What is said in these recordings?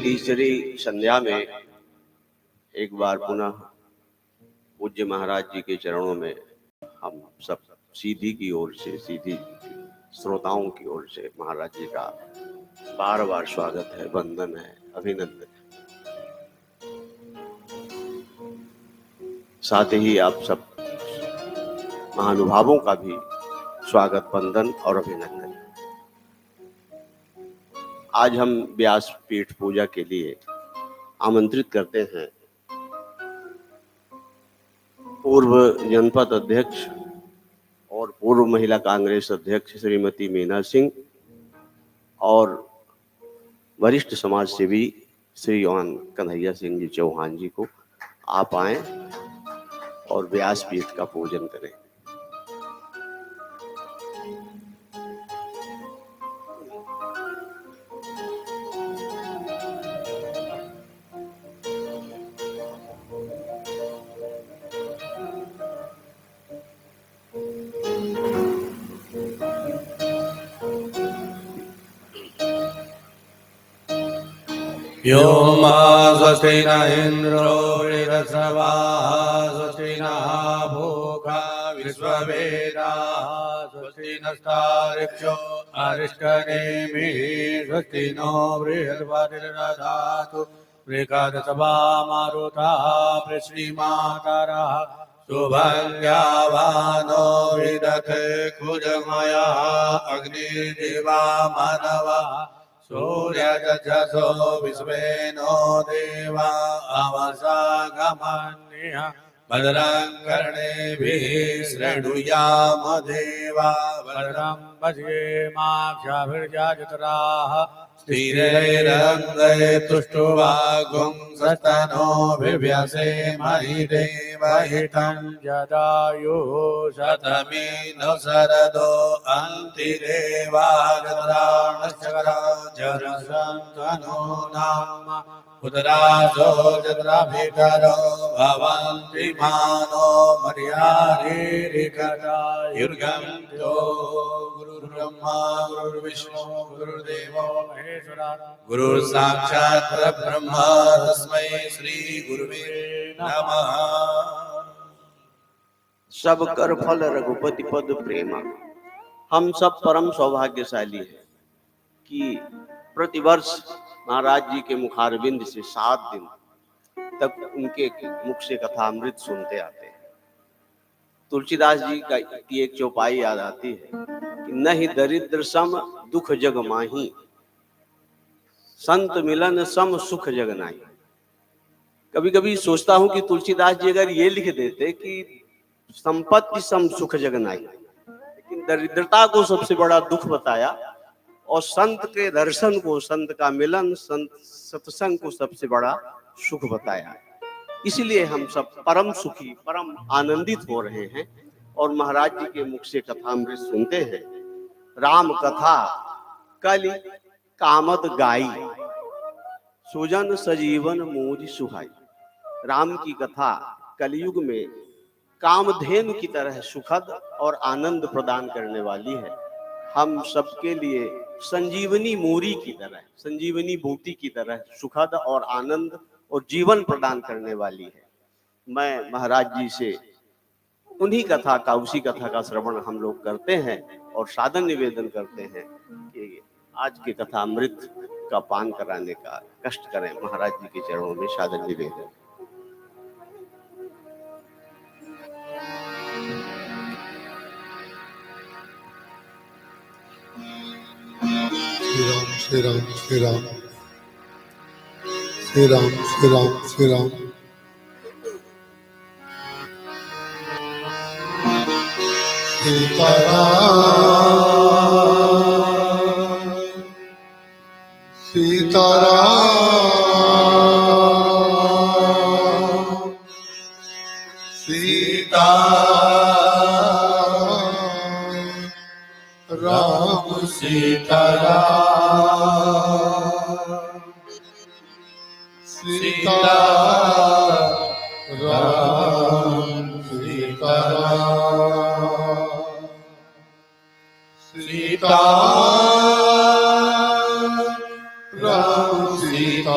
तीसरी संध्या में एक बार पुनः पूज्य महाराज जी के चरणों में हम सब सीधी की ओर से, सीधी श्रोताओं की ओर से महाराज जी का बार बार स्वागत है, वंदन है, अभिनंदन है। साथ ही आप सब महानुभावों का भी स्वागत, वंदन और अभिनंदन। आज हम व्यास पीठ पूजा के लिए आमंत्रित करते हैं पूर्व जनपद अध्यक्ष और पूर्व महिला कांग्रेस अध्यक्ष श्रीमती मीना सिंह और वरिष्ठ समाज सेवी श्रीमान कन्हैया सिंह जी चौहान जी को। आप आए और व्यास पीठ का पूजन करें। यो मा स्वस्ति न इंद्रो वृद्धश्रवाः स्वस्ति नः भूखा विश्ववेदाः स्वस्ति नस्तार्क्ष्यो अरिष्टनेमिः स्वस्ति नो बृहस्पतिर्दधातु बृहस्पतिर्वा मारुतः पृश्निमाकरः शुभङ्ग्यावानो विदधे कुजमयः अग्निदेवा मानवः सूर्यजसो विश्वेनो देवा अवसागमन्यः भद्रं कर्णेभिः शृणुयाम देवा भद्रं पश्येमाक्षभिर्यजत्राः स्थिरैरङ्गै तुष्टुवागुं सतनोभिव्यसेमहि देवहितं जदायुः शतमेनो शरदो अन्तिरेवाजराणश्चराजरसन्तनो नाम पुत्रासो जत्राभिकरो भवन्ति मानो मर्यादेरिकटायुर्गन्तो गुरुर्ब्रह्मा गुरुर्विष्णु गुरुर्देवो महेश्वरा गुरुर्साक्षात् परब्रह्म तस्मै श्री गुरुवे नमः। सब कर फल रघुपति पद प्रेमा। हम सब परम सौभाग्यशाली हैं कि प्रतिवर्ष महाराज जी के मुखारविंद से 7 दिन तक उनके मुख से कथामृत सुनते आते हैं। तुलसीदास जी की एक चौपाई याद आती है कि नहीं दरिद्र सम दुख जग माही, संत मिलन सम सुख जग नाही। कभी कभी सोचता हूं कि तुलसीदास जी अगर ये लिख देते कि संपत्ति सम सुख जग नाही, लेकिन दरिद्रता को सबसे बड़ा दुख बताया और संत के दर्शन को, संत का मिलन, संत सत्संग को सबसे बड़ा सुख बताया। इसलिए हम सब परम सुखी, परम आनंदित हो रहे हैं और महाराज जी के मुख से कथामृत सुनते हैं। राम कथा कलि कामद गाई, सुजन सजीवन मोज सुहाई। राम की कथा कलयुग में कामधेनु की तरह सुखद और आनंद प्रदान करने वाली है। हम सबके लिए संजीवनी मोरी की तरह, संजीवनी बूटी की तरह सुखद और आनंद और जीवन प्रदान करने वाली है। मैं महाराज जी से उन्हीं कथा का, उसी कथा का श्रवण हम लोग करते हैं और साधन निवेदन करते हैं कि आज की कथा अमृत का पान कराने का कष्ट करें। महाराज जी के चरणों में साधन निवेदन। श्री राम श्री राम श्री राम श्री राम श्री राम। सीताराम सीताराम सीता राम सीताराम सीताराम सीताराम सीताराम सीता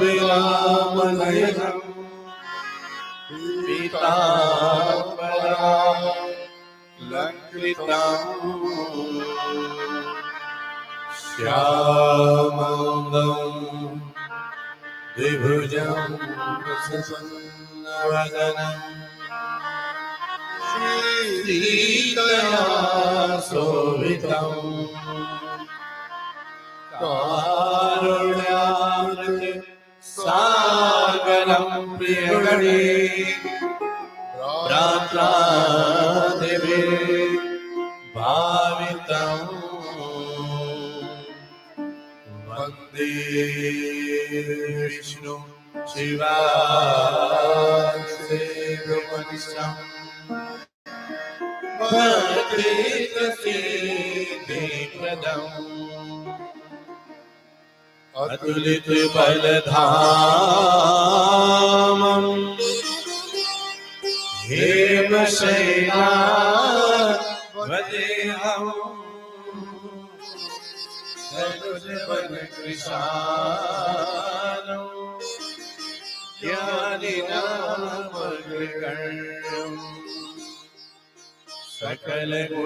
विरामनयनं पीताम्बरालङ्कृतं श्यामं द्विभुजं प्रसन्नवदनं सीतया शोभितं कारुण्यामृत सागरं प्रियगणे भ्रात्रादिवे भावितं वन्दे विष्णु शिवासेवमनिशम् भक्तिसिद्धिप्रदम् अतुलित बलधामं हेमशैलावदेहं सनुजवनकृशानं ज्ञानिनामग्रगण्यं सकलगुणनिधानं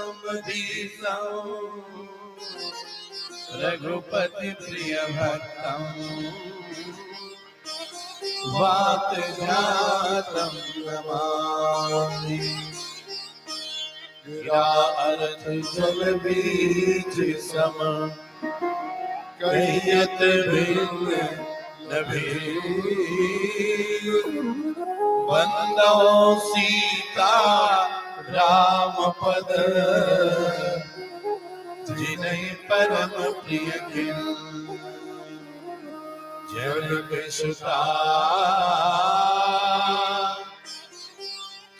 वानराणामधीशं रघुपति प्रिय भक्तं वातजातं नमामि गिरा अर्थ जल बीज सम कहियत भिन्न नभी वंदो सीता राम पद जिन्हि परम प्रिय किन जनक सुता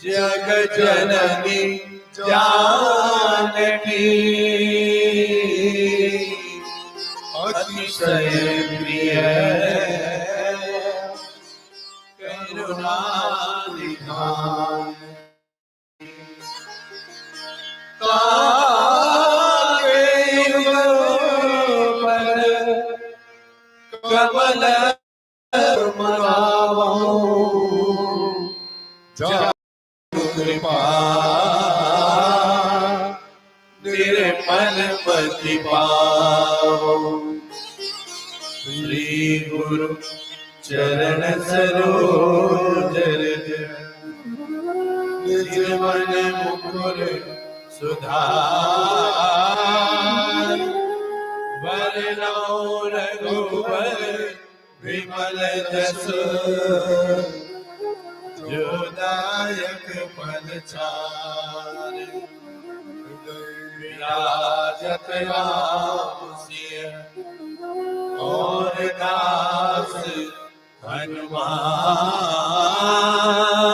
जग जननी जानकी अतिशय प्रिय करुणा निधान कमल मनावो कृपा निर्मल पति पावो श्री गुरु चरण सरोज रज निज मन मुकुर सुधार वरनौ रघुवर विमल जसु जोदायक फल चार विराजत राम सिय और दास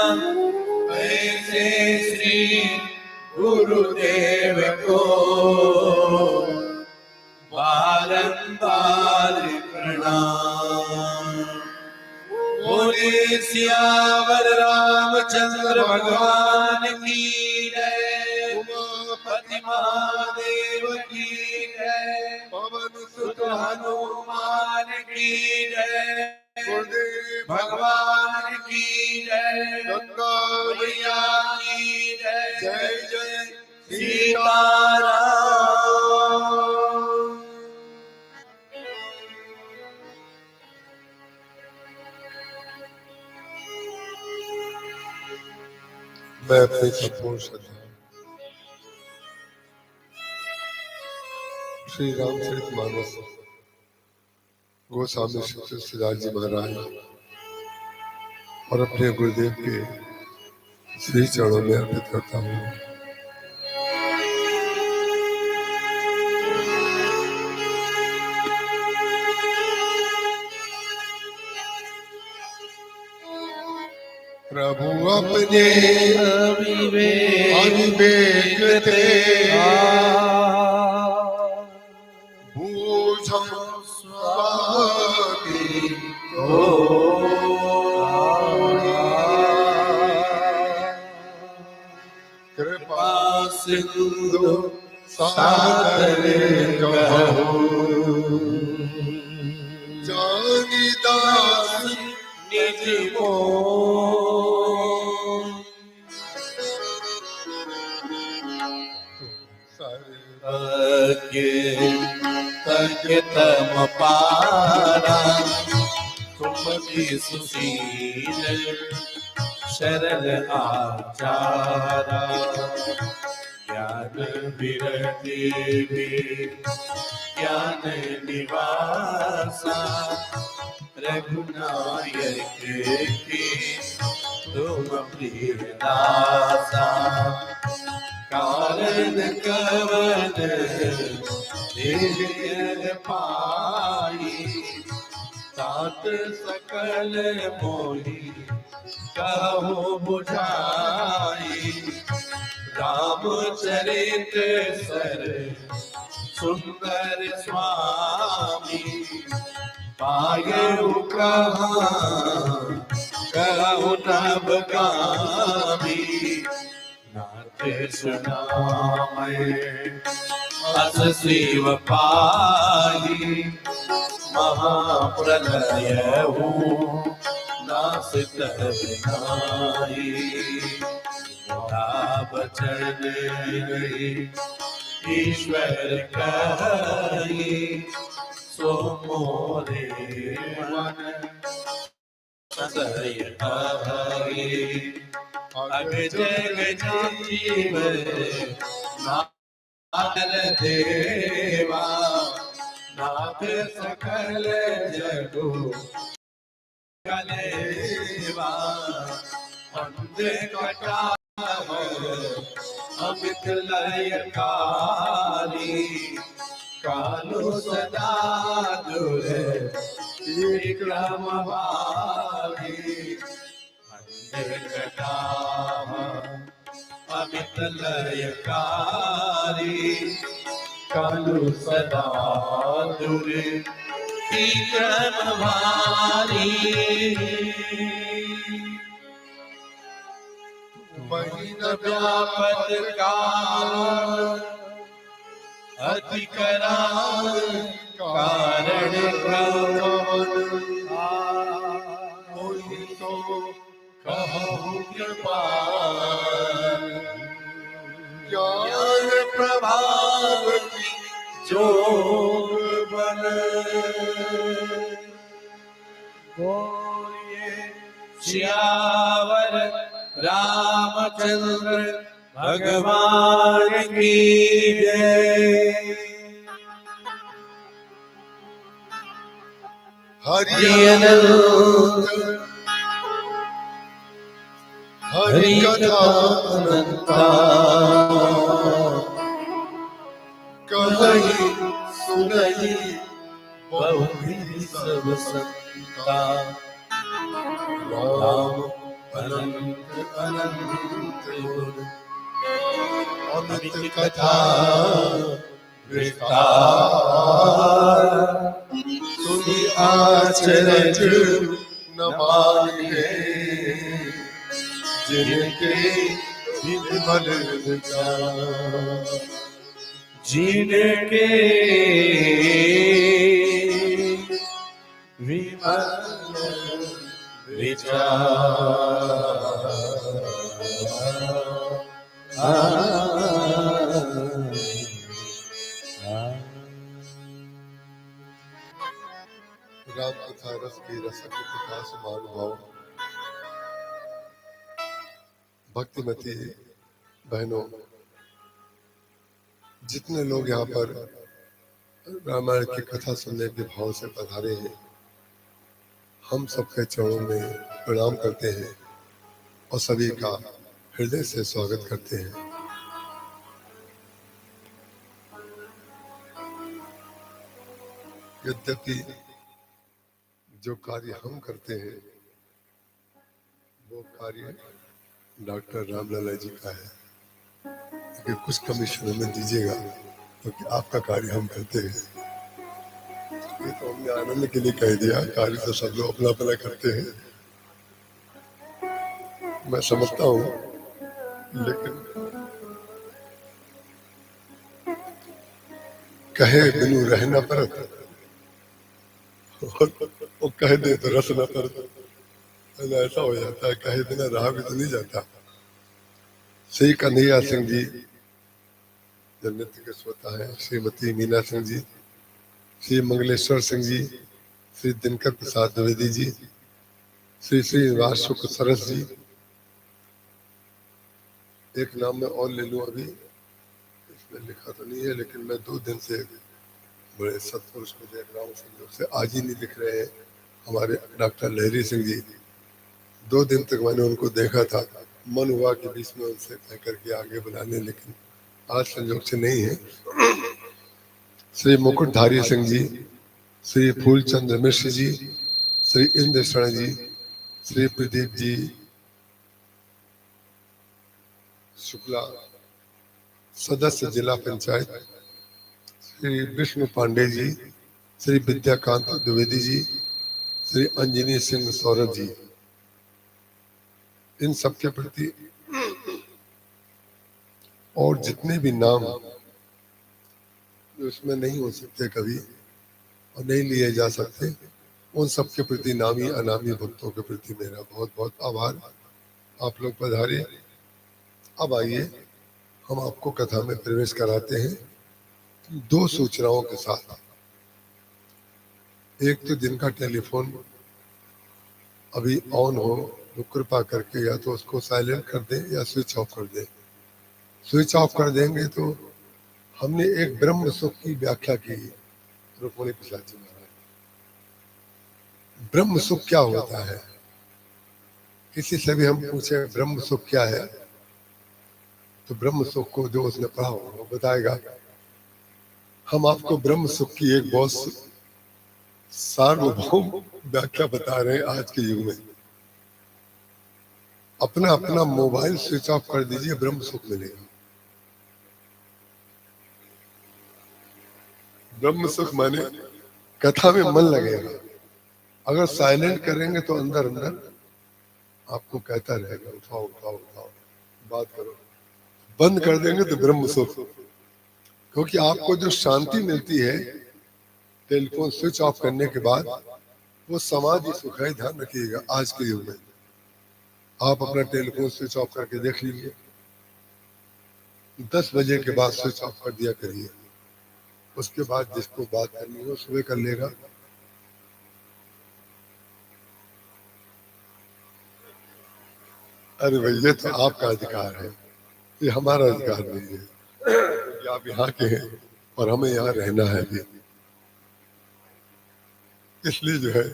हनुमान ऐसे श्री गुरुदेव को बारंबार प्रणाम। बोले सियावर रामचंद्र भगवान की जय, उमापति महादेव की जय, पवन सुत हनुमान की जय, भगवान की जय, गंगा मैया की जय, जय जय सीताराम। मैं अपनी संपूर्ण श्रद्धा श्री रामचरितमानस गोस्वामी श्री तुलसीदास जी महाराज और अपने गुरुदेव के श्री चरणों में अर्पित करता हूँ। प्रभु अपने अविवेक थे बूझो स्वामी को कृपा सिंधु सागर कहो जानी दास निज मोह तज्ञ तम पारा तुम भी सुशील शरण आचारा ज्ञान विरति ज्ञान निवासा रघुनायक की तुम प्रिय दासा कारण कवन देह पाई तात सकल मोहि कहो बुझाई रामचरित सर सुंदर स्वामी पायउ कहाँ कहु नभ गामी नाथ सुनामय अस शिव पाही महाप्रलय नासित विनाई बचन ईश्वर कही सो मोरे मन सदय अग जग जीव नाथ देवा नाथ सकल जगो कलेवा अंध कटा अमित लयकारी कालो सदा दुर विक्रम भावी अंध कटा अमित लयकारी कालो सदा दुर विक्रम भारी महीन व्यापत काल अति कराल कारण तो कहु कृपा ज्ञान प्रभाव जो बन श्यावर रामचंद्र भगवान की जय। हरि हरि कथा अनंता कही सुनहि बहु सब संता राम अनंत अनंत गुण अमित कथा विस्तार सुनि आचरज न माने जिनके विमल विचार जिनके विमल राम कथा रस की रसक प्रकाश महानुभाव भक्तिमती बहनों, जितने लोग यहाँ पर रामायण की कथा सुनने के भाव से पधारे हैं, हम सबके चरणों में प्रणाम करते हैं और सभी का हृदय से स्वागत करते हैं। यद्यपि जो कार्य हम करते हैं वो कार्य डॉक्टर रामलला जी का है, लेकिन कुछ कमीशन हमें दीजिएगा क्योंकि आपका कार्य हम करते हैं। ये तो हमने आनंद के लिए कह दिया, कार्य तो सब लोग अपना अपना करते हैं, मैं समझता हूँ, लेकिन कहे बिनु रह न परत, और वो कह दे तो रस न परत। ऐसा हो जाता है, कहे बिना रहा भी तो नहीं जाता। श्री कन्हैया सिंह जी जो नृत्य के श्रोता है, श्रीमती मीना सिंह जी, श्री मंगलेश्वर सिंह जी, श्री दिनकर प्रसाद द्विवेदी जी, श्री श्रीनिवास शुक्ल सरस जी। एक नाम मैं और ले लूं, अभी इसमें लिखा तो नहीं है, लेकिन मैं 2 दिन से बड़े सत्पुरुष को देख रहा हूँ, संयोग से आज ही नहीं दिख रहे हैं, हमारे डॉक्टर लहरी सिंह जी। 2 दिन तक मैंने उनको देखा था, मन हुआ कि बीच में उनसे कह करके आगे बुलाने, लेकिन आज संयोग से नहीं है। श्री मुकुटधारी सिंह जी, श्री फूलचंद मिश्र जी, श्री इंद्र शरण जी, श्री प्रदीप जी शुक्ला, सदस्य जिला पंचायत, श्री विष्णु पांडे जी, श्री विद्याकांत द्विवेदी जी, श्री अंजनी सिंह सौरभ जी। इन सबके प्रति और जितने भी नाम जो इसमें नहीं हो सकते कभी और नहीं लिए जा सकते, उन सबके प्रति नामी अनामी भक्तों के प्रति मेरा बहुत बहुत आभार। आप लोग पधारे। अब आइए हम आपको कथा में प्रवेश कराते हैं 2 सूचनाओं के साथ। एक तो जिनका टेलीफोन अभी ऑन हो तो कृपा करके या तो उसको साइलेंट कर दें या स्विच ऑफ कर दें। स्विच ऑफ कर देंगे तो हमने एक ब्रह्म सुख की व्याख्या की रुक्मणी प्रसाद जी महाराज। ब्रह्म सुख क्या होता है? किसी से भी हम पूछे ब्रह्म सुख क्या है, तो ब्रह्म सुख को जो उसने पढ़ा होगा वो बताएगा। हम आपको ब्रह्म सुख की एक बहुत सार्वभौम व्याख्या बता रहे हैं आज के युग में। अपना अपना मोबाइल स्विच ऑफ कर दीजिए, ब्रह्म सुख मिलेगा। ब्रह्म सुख माने कथा में मन लगेगा। अगर साइलेंट करेंगे तो अंदर अंदर आपको कहता रहेगा उठाओ उठाओ उठाओ, बात करो। बंद कर देंगे तो ब्रह्म सुख, क्योंकि आपको जो शांति मिलती है टेलीफोन स्विच ऑफ करने के बाद, वो समाधि सुख है। ध्यान रखिएगा, आज के युग में आप अपना टेलीफोन स्विच ऑफ करके देख लीजिए। 10 बजे के बाद स्विच ऑफ कर दिया करिए। उसके बाद जिसको बात करनी हो सुबह कर लेगा। अरे भैया, तो आपका अधिकार है, ये हमारा अधिकार नहीं है, क्योंकि आप यहाँ के हैं और हमें यहाँ रहना है भी। इसलिए जो है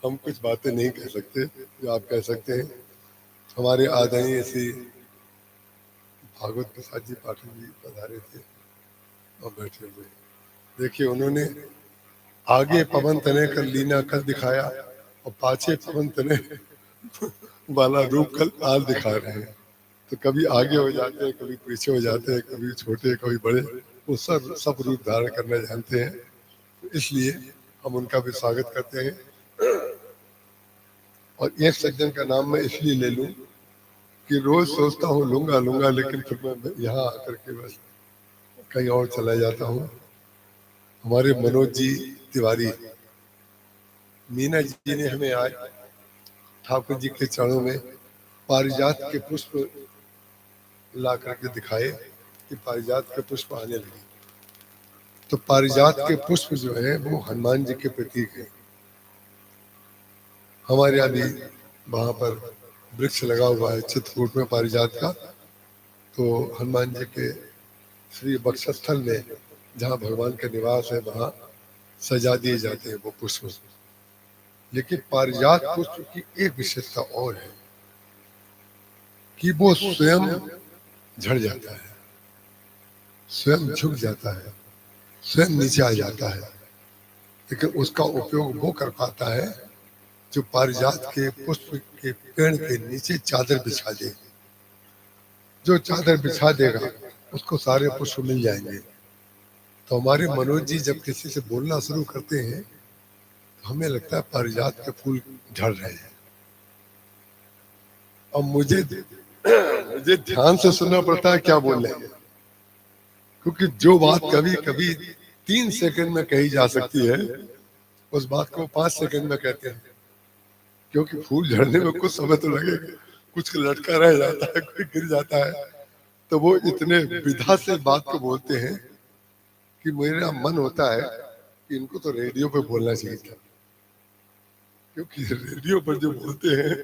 हम कुछ बातें नहीं कह सकते जो आप कह सकते हैं। हमारे आदरणीय श्री भागवत प्रसाद जी पाठक जी पधारे थे और बैठे हुए। देखिए, उन्होंने आगे पवन तने कर लीना कर दिखाया और पाछे पवन तने वाला रूप कल आज दिखा रहे हैं। तो कभी आगे हो जाते हैं, कभी पीछे हो जाते हैं, कभी छोटे कभी बड़े, वो सब रूप धारण करना जानते हैं। तो इसलिए हम उनका भी स्वागत करते हैं। और एक सज्जन का नाम मैं इसलिए ले लूं कि रोज सोचता हूँ लूंगा लूंगा, लेकिन फिर मैं यहाँ आकर के बस कहीं और चला जाता हूँ। हमारे मनोज जी तिवारी, मीना जी ने हमें आज ठाकुर जी के चरणों में पारिजात के पुष्प ला करके दिखाए कि पारिजात के पुष्प आने लगे। तो पारिजात के पुष्प जो है वो हनुमान जी के प्रतीक है। हमारे यहाँ भी वहां पर वृक्ष लगा हुआ है चित्रकूट में पारिजात का। तो हनुमान जी के श्री बक्षस्थल में जहाँ भगवान का निवास है वहां सजा दिए जाते हैं वो पुष्प। लेकिन पारिजात पुष्प की एक विशेषता और है कि वो स्वयं झड़ जाता है, स्वयं झुक जाता है, स्वयं नीचे आ जाता है। लेकिन उसका उपयोग वो कर पाता है जो पारिजात के पुष्प के पेड़ के नीचे चादर बिछा दे। जो चादर बिछा देगा उसको सारे पुष्प मिल जाएंगे। तो हमारे मनोज जी जब किसी से बोलना शुरू करते हैं तो हमें लगता है पारिजात के फूल झड़ रहे हैं। अब मुझे ध्यान से सुनना पड़ता है क्या बोल रहे हैं, क्योंकि जो बात कभी कभी 3 सेकंड में कही जा सकती है, उस बात को 5 सेकंड में कहते हैं। क्योंकि फूल झड़ने में कुछ समय तो लगेगा, कुछ लटका रह जाता है, कोई गिर जाता है, तो वो इतने विधा से बात को बोलते हैं कि मेरा मन होता है कि इनको तो रेडियो पे बोलना चाहिए था। क्योंकि रेडियो पर जो बोलते हैं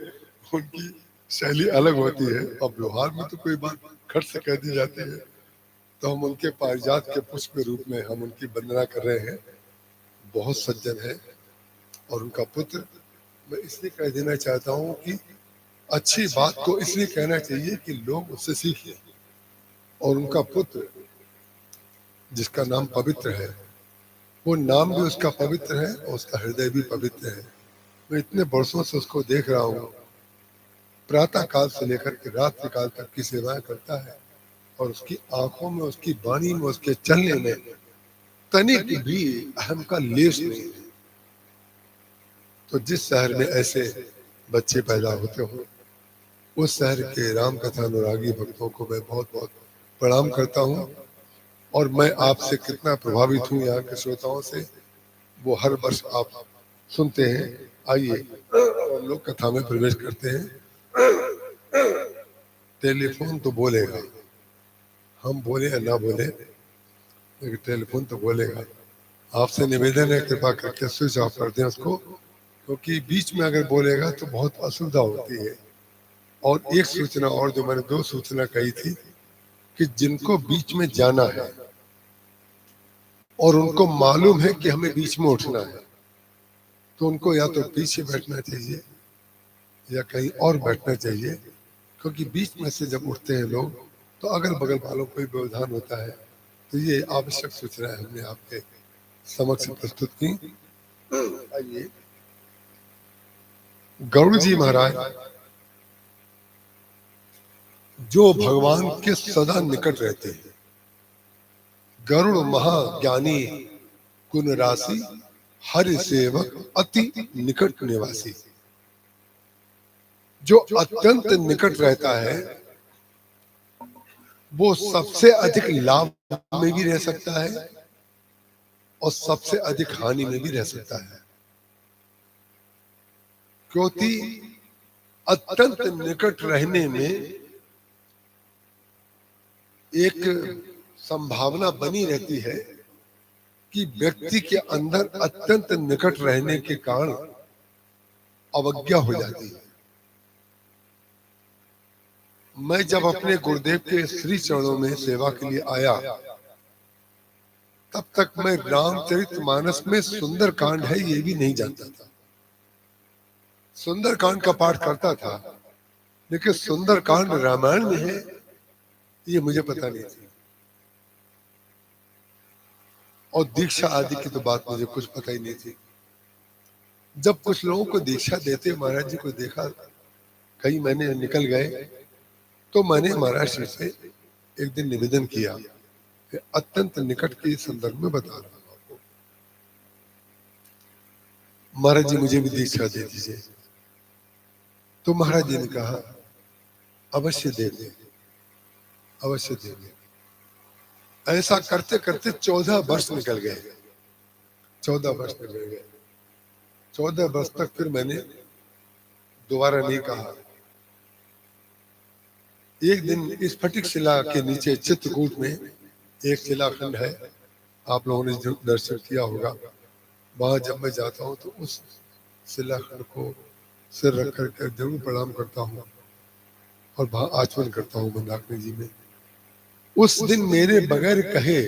उनकी शैली अलग होती है, और व्यवहार में तो कोई बात खट से कह दी जाती है। तो हम उनके पारिजात के पुष्प के रूप में हम उनकी वंदना कर रहे हैं। बहुत सज्जन है, और उनका पुत्र, मैं इसलिए कह देना चाहता हूँ कि अच्छी बात को इसलिए कहना चाहिए कि लोग उससे सीखें। और उनका पुत्र जिसका नाम पवित्र है, वो नाम भी उसका पवित्र है और उसका हृदय भी पवित्र है। मैं इतने वर्षों से उसको देख रहा हूँ, प्रातः काल से लेकर के रात्रि काल तक की सेवाएं करता है, और उसकी आंखों में, उसकी वाणी में, उसके चलने में तनिक भी अहम का लेश नहीं है। तो जिस शहर में ऐसे बच्चे पैदा होते हो, उस शहर के राम कथा अनुरागी भक्तों को मैं बहुत बहुत प्रणाम करता हूँ। और मैं आपसे कितना प्रभावित हूँ यहाँ के श्रोताओं से, वो हर वर्ष आप सुनते हैं। आइए हम लोग कथा में प्रवेश करते हैं। टेलीफोन तो बोलेगा, हम बोले या ना बोले, लेकिन टेलीफोन तो बोलेगा। आपसे निवेदन है, कृपा करके स्विच ऑफ कर दें उसको, क्योंकि बीच में अगर बोलेगा तो बहुत असुविधा होती है। और एक सूचना और, जो मैंने 2 सूचना कही थी कि जिनको बीच में जाना है और उनको मालूम है कि हमें बीच में उठना है, तो उनको या तो पीछे बैठना चाहिए या कहीं और बैठना चाहिए। क्योंकि बीच में से जब उठते हैं लोग, तो अगल बगल वालों को भी व्यवधान होता है। तो ये आवश्यक सूचनाएं हमने आपके समक्ष प्रस्तुत की। आइए, गरुड़ जी महाराज जो भगवान के सदा निकट रहते हैं, गरुड़ महाज्ञानी गुण राशि, हरि सेवक अति निकट निवासी। जो अत्यंत निकट रहता है वो सबसे अधिक लाभ में भी रह सकता है और सबसे अधिक हानि में भी रह सकता है। क्योंकि अत्यंत निकट रहने में एक संभावना बनी रहती है कि व्यक्ति के अंदर अत्यंत निकट रहने के कारण अवज्ञा हो जाती है। मैं जब अपने गुरुदेव के श्री चरणों में सेवा के लिए आया, तब तक मैं रामचरितमानस में सुंदर कांड है ये भी नहीं जानता था। सुंदर कांड का पाठ करता था, लेकिन सुंदर कांड रामायण में है ये मुझे पता नहीं थी। और दीक्षा आदि की तो बात मुझे कुछ पता ही नहीं थी। जब कुछ लोगों को दीक्षा देते महाराज जी को देखा, कई महीने निकल गए, तो मैंने महाराज जी से एक दिन निवेदन किया कि अत्यंत निकट के संदर्भ में बता रहा हूं आपको, महाराज जी मुझे भी दीक्षा दे दीजिए। तो महाराज जी ने कहा अवश्य दे दे, अवश्य दे दे। ऐसा करते करते 14 वर्ष निकल गए, 14 वर्ष निकल गए। 14 वर्ष तक फिर मैंने दोबारा नहीं कहा। एक दिन इस स्फटिक शिला के नीचे चित्रकूट में एक शिलाखंड है, आप लोगों ने दर्शन किया होगा। वहां जब मैं जाता हूँ तो उस शिलाखंड को सिर रख कर जरूर प्रणाम करता हूँ और वहां आचमन करता हूँ मंदाकिनी जी में। उस दिन मेरे बगैर कहे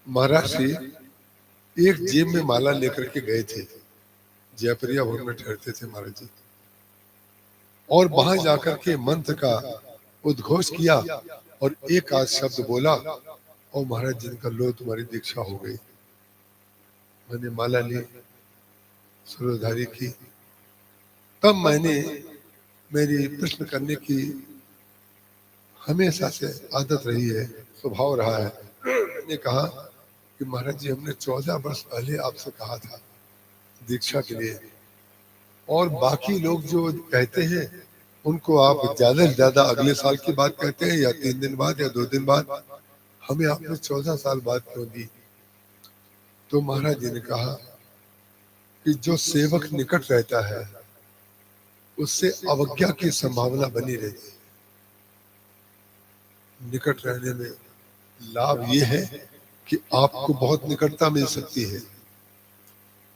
महाराज जी एक जेब में माला लेकर के गए थे। जयप्रिया भवन में ठहरते थे महाराज जी, और वहां जाकर के मंत्र का उद्घोष किया और एक आध शब्द बोला और महाराज जी का लो तुम्हारी दीक्षा हो गई। मैंने माला ली, सूर्यधारी की। तब मैंने, मेरी प्रश्न करने की हमेशा से आदत रही है, स्वभाव रहा है। मैंने कहा कि महाराज जी हमने 14 वर्ष पहले आपसे कहा था दीक्षा के लिए, और बाकी लोग जो कहते हैं उनको आप ज्यादा से ज्यादा अगले साल की बात कहते हैं, या 3 दिन बाद या 2 दिन बाद। हमें आपने 14 साल बाद क्यों दी? तो महाराज जी ने कहा कि जो सेवक निकट रहता है उससे अवज्ञा की संभावना बनी रहती है। निकट रहने में लाभ ये है कि आपको बहुत निकटता मिल सकती है,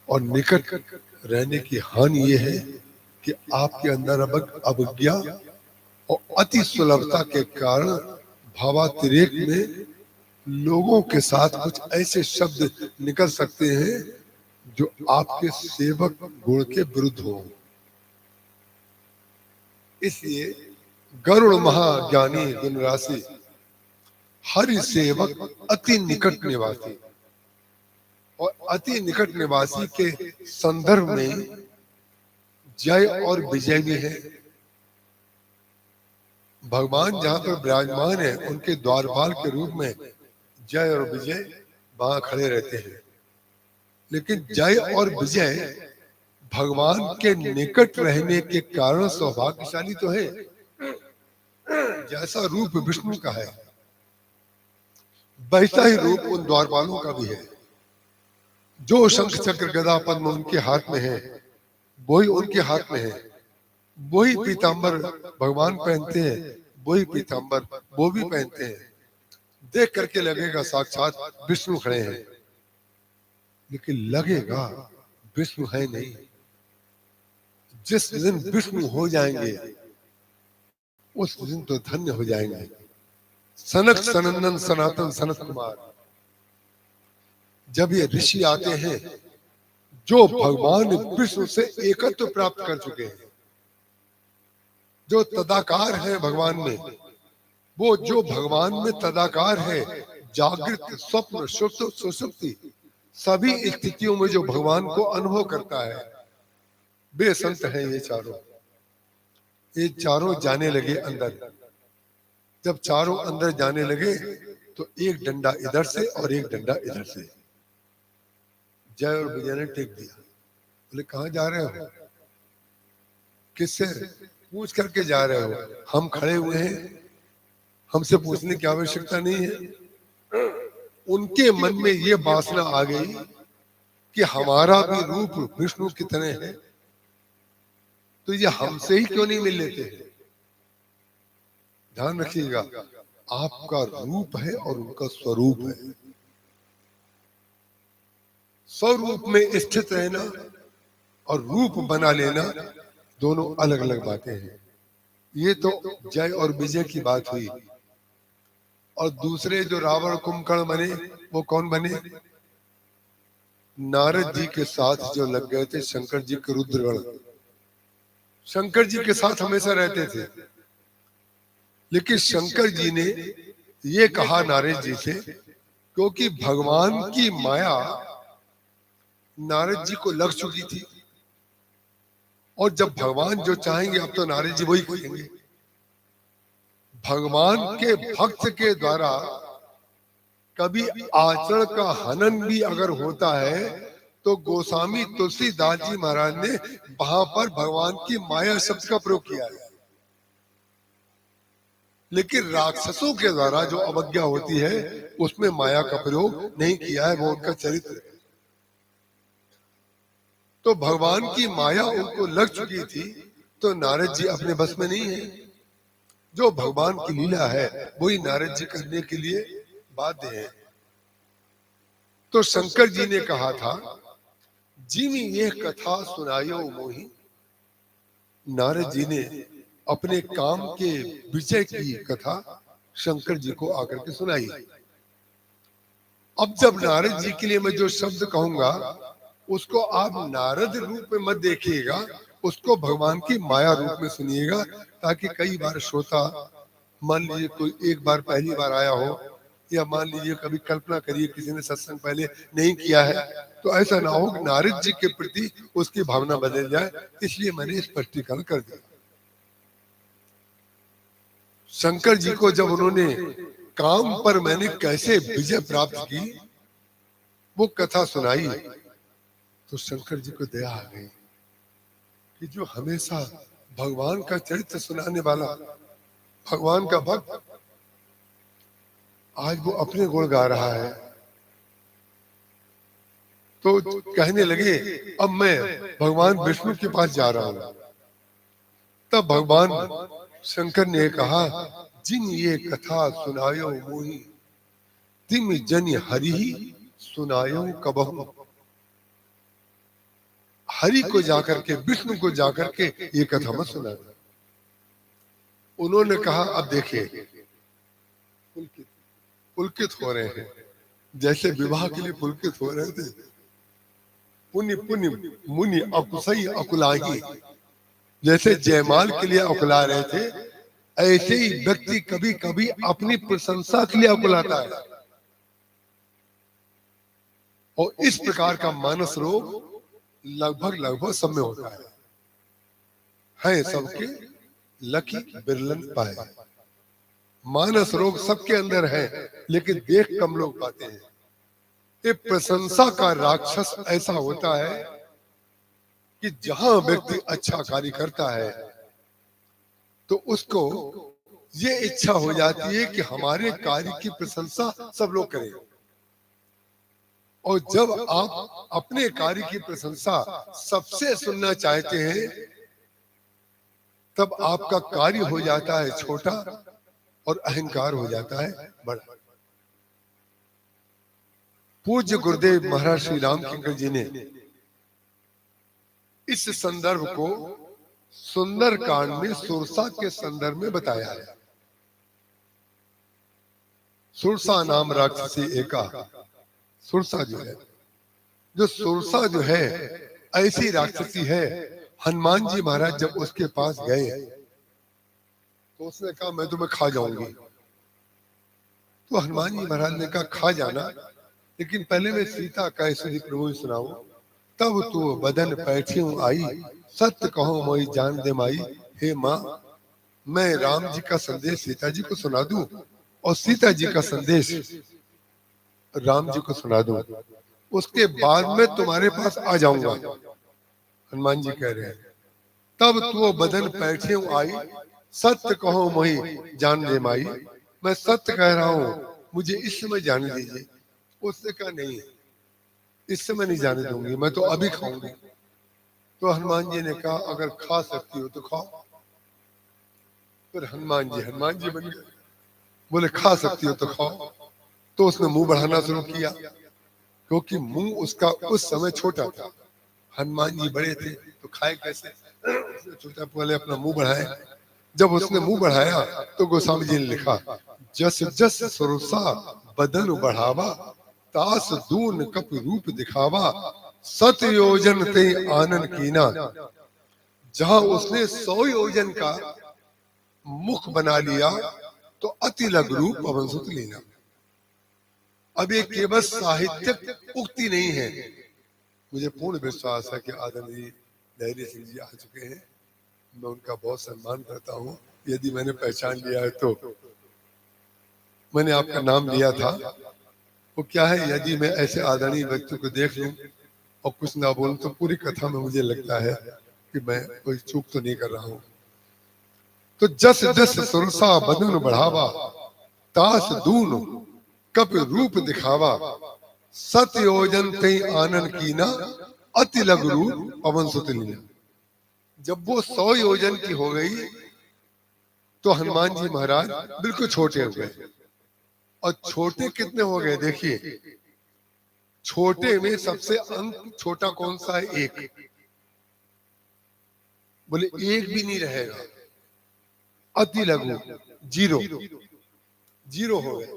और निकट रहने की हानि ये है कि आपके अंदर अवज्ञा और अति सुलभता के कारण भावातिरेक में लोगों के साथ कुछ ऐसे शब्द निकल सकते हैं जो आपके सेवक गुण के विरुद्ध हो। इसलिए गरुड़ महाज्ञानी गुण राशि हरि सेवक अति निकट निवासी, और अति निकट निवासी के संदर्भ में जय और विजय भी है। भगवान जहां पर विराजमान है उनके द्वारपाल के रूप में जय और विजय वहां खड़े रहते हैं, लेकिन जय और विजय भगवान के निकट रहने के कारण सौभाग्यशाली तो है। जैसा रूप विष्णु का है वैसा ही रूप उन द्वारपालों का भी है। जो शंख चक्र गदा पद्म उनके हाथ में है वही उनके हाथ में है, वही पीतांबर भगवान पहनते हैं, वही पीतांबर वो भी पहनते हैं। देख करके लगेगा साक्षात विष्णु खड़े हैं, लेकिन लगेगा विष्णु है नहीं। जिस दिन विष्णु हो जाएंगे उस दिन तो धन्य हो जाएंगे। सनक सनंदन सनातन सनत कुमार, जब ये ऋषि आते हैं जो भगवान विष्णु से एकत्व प्राप्त कर चुके हैं, जो तदाकार है भगवान में, वो जो भगवान में तदाकार है, जागृत स्वप्न सुप्त सुषुप्ति सभी स्थितियों में जो भगवान को अनुभव करता है, वे संत हैं। ये चारों जाने लगे अंदर। जब चारों अंदर जाने लगे तो एक डंडा इधर से और एक डंडा इधर से जय और विजय ने टेक दिया। बोले कहाँ जा रहे हो, किससे पूछ करके जा रहे हो? हम खड़े हुए हैं, हमसे पूछने की आवश्यकता नहीं है। उनके मन में ये वासना आ गई कि हमारा भी रूप विष्णु की तरह है, तो ये हमसे ही क्यों नहीं मिल लेते हैं? ध्यान रखिएगा, आपका रूप है और उनका स्वरूप है। स्वरूप में स्थित रहना और रूप बना लेना दोनों अलग अलग बातें हैं। ये तो जय और विजय की बात हुई। और दूसरे जो रावण कुंभकर्ण बने वो कौन बने? नारद जी के साथ जो लग गए थे शंकर जी के रुद्रगण, शंकर जी के साथ हमेशा रहते थे। लेकिन शंकर जी ने ये कहा नारद जी से, क्योंकि भगवान की माया नारद जी को लग चुकी थी, और जब भगवान जो चाहेंगे अब तो नारद जी वही करेंगे। भगवान के भक्त के द्वारा कभी आचरण का हनन भी अगर होता है तो गोस्वामी तुलसीदास जी महाराज ने वहां पर भगवान की माया शब्द का प्रयोग किया है। लेकिन राक्षसों के द्वारा जो अवज्ञा होती है उसमें माया का प्रयोग नहीं किया है, वो उनका चरित्र है। तो भगवान की माया उनको लग चुकी थी, तो नारद जी अपने बस में नहीं है। जो भगवान की लीला है वही नारद जी करने के लिए बाध्य है। तो शंकर जी ने कहा था, जिमी ये कथा सुनायो मोही। नारद जी ने अपने काम के विजय की कथा शंकर जी को आकर के सुनाई। अब जब नारद जी के लिए मैं जो शब्द कहूंगा उसको आप नारद रूप में मत देखिएगा, उसको भगवान की माया रूप में सुनिएगा, ताकि कई बार श्रोता, मान लीजिए कोई एक बार पहली बार आया हो, या मान लीजिए कभी कल्पना करिए किसी ने सत्संग पहले नहीं किया है, तो ऐसा ना हो कि नारद जी के प्रति उसकी भावना बदल जाए। इसलिए मैंने स्पष्टीकरण कर दिया। शंकर जी को जब उन्होंने काम पर मैंने कैसे विजय प्राप्त की वो कथा सुनाई, तो शंकर जी को दया आ गई कि जो हमेशा भगवान का चरित्र सुनाने वाला भगवान का भक्त आज वो अपने गुण गा रहा है। तो कहने लगे अब मैं भगवान विष्णु के पास जा रहा हूं। तब भगवान शंकर ने कहा जिन ये कथा सुनायो मोहि तिम जन हरि सुनायो कबहु। हरि को जाकर के, विष्णु को जाकर के ये कथा मत सुना। उन्होंने कहा अब देखिए, पुलकित हो रहे हैं, जैसे विवाह के लिए पुलकित हो रहे थे। पुण्य पुण्य मुनि अकुसई अकुलाही, जैसे जयमाल के लिए अकुला रहे थे, ऐसे ही व्यक्ति कभी कभी अपनी प्रशंसा के लिए अकुलाता है। और इस प्रकार का मानस रोग लगभग सब में होता है सबके लकी बिरलन पाए। मानस रोग सबके अंदर है, लेकिन देख कम लोग पाते हैं। ये प्रशंसा का राक्षस ऐसा होता है कि जहां व्यक्ति अच्छा कार्य करता है तो उसको ये इच्छा हो जाती है कि हमारे कार्य की प्रशंसा सब लोग करें। और जब आप अपने कार्य की प्रशंसा सबसे सुनना चाहते हैं, तब आपका कार्य हो जाता है छोटा और अहंकार हो जाता है बड़ा। पूज्य गुरुदेव महाराज श्री रामकिंकर जी ने इस संदर्भ को सुंदर कांड में सुरसा के संदर्भ में बताया है। सुरसा नाम राक्षसी एका, सुरसा जो सुरसा जो है ऐसी राक्षसी है। हनुमान जी महाराज जब उसके पास गए तो उसने कहा मैं तुम्हें खा जाऊंगी। तो हनुमान जी महाराज ने कहा खा जाना, लेकिन पहले मैं सीता कैसे प्रभु सुनाऊं। तब तो बदन पैठी आई, सत्य कहो मोई जान दे माई। हे माँ, मैं राम जी का संदेश सीता जी को सुना दूं और सीता जी का संदेश राम जी को सुना दूं, उसके बाद मैं तुम्हारे पास आ जाऊंगा। हनुमान जी कह रहे हैं तब तो बदन पैठे आई, सत्य कहो मोहि जान दे माई। मैं सत्य कह रहा हूं, मुझे इस समय जाने दीजिए। उसने कहा नहीं, इस समय नहीं जाने दूंगी, मैं तो अभी खाऊंगी। तो हनुमान जी ने कहा अगर खा सकती हो तो खाओ। फिर हनुमान जी बन गए, बोले खा सकती हो तो खाओ। तो उसने मुंह बढ़ाना शुरू किया, क्योंकि मुंह उसका उस समय छोटा था। हनुमान जी बड़े थे तो खाए कैसे, छोटा पहले अपना मुंह बढ़ाए। जब उसने मुंह बढ़ाया तो गोस्वामी जी ने लिखा जस जस सुरसा बदन बढ़ावा, तास दून कप रूप दिखावा। सत योजन ते आनन कीना, जहां उसने 100 योजन का मुख बना लिया तो अति लघु रूप पवन सुत लीना। अब ये केवल साहित्यिक उक्ति नहीं है। मुझे पूर्ण विश्वास है कि आदरणीय धैर्य सिंह जी आ चुके हैं, मैं उनका बहुत सम्मान करता हूँ। यदि मैंने पहचान लिया है तो मैंने आपका नाम लिया था। वो क्या है, यदि मैं ऐसे आदरणीय व्यक्ति को देख लूं और कुछ ना बोलूं तो पूरी कथा में मुझे लगता है कि मैं कोई चूक तो नहीं कर रहा हूं। तो जस जस सुरसा बदन बढ़ावा, तास दून कप रूप दिखावा। सत योजन ते आनन कीना, अति लघु रूप पवन सुत लीना। जब वो 100 योजन की हो गई तो हनुमान जी महाराज बिल्कुल छोटे हो गए। और छोटे कितने हो गए देखिए, छोटे में सबसे अंक छोटा कौन सा है, 1। बोले 1 भी नहीं रहेगा, अति लघु 0 हो गए।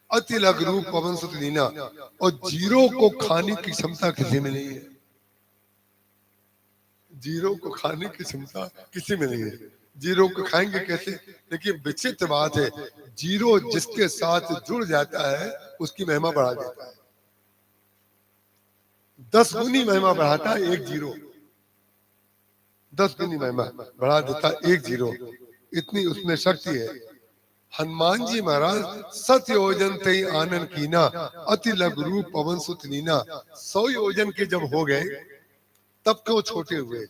अति लघु रूप पवन सुत लीना, और 0 को खाने की क्षमता किसी में नहीं है। 0 को खाने की क्षमता किसी में नहीं है। 0 को खाएंगे कैसे? लेकिन विचित्र बात है, 0 जिसके साथ जुड़ जाता है उसकी महिमा बढ़ा देता है। 10 गुनी महिमा बढ़ाता है 1 0, 10 गुनी महिमा बढ़ा देता है 1 0। इतनी उसमें शक्ति है। हनुमान जी महाराज सत योजन ते आनन कीना, अति लघु रूप पवन सुत लीना। 100 योजन के जब हो गए तब क्यों छोटे हुए?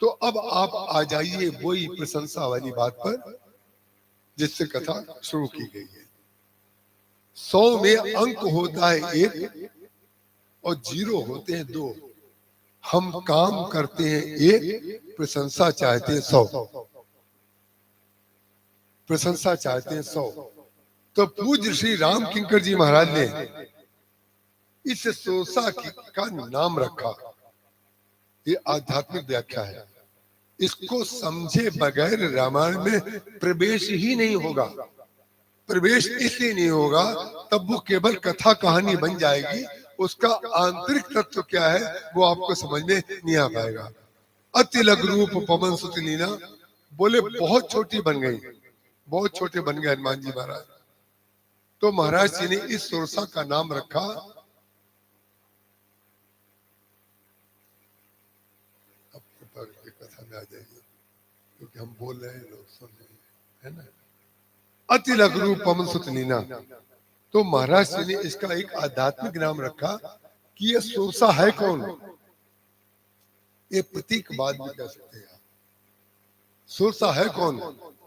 तो अब आप आ जाइए वही प्रशंसा वाली बात पर जिससे कथा शुरू की गई है। 100 में अंक होता है 1, और जीरो होते हैं 2। हम काम करते हैं 1, प्रशंसा चाहते हैं 100। प्रशंसा चाहते हैं 100। तो पूज्य श्री राम किंकर जी महाराज ने इस सोसा का नाम रखा। ये आध्यात्मिक व्याख्या है। इसको समझे बगैर रामायण में प्रवेश ही नहीं होगा। प्रवेश इसलिए नहीं होगा, तब वो केवल कथा कहानी बन जाएगी। उसका आंतरिक तत्व क्या है वो आपको समझ में नहीं आ पाएगा। अति लघु रूप पवन सुत लीना, बोले बहुत छोटी बन गई, बहुत छोटे बन गए हनुमान जी महाराज। तो महाराज जी ने इस सोरसा का नाम रखा कथा में आ जाएगी, क्योंकि हम बोल रहे हैं, लोग सुन रहे हैं, है ना। अति लघु रूप पवन सुत लीना, तो महाराज जी ने इसका एक आध्यात्मिक नाम रखा कि ये सोरसा है कौन। ये प्रतीकवाद भी कह सकते हैं। सोरसा है कौन,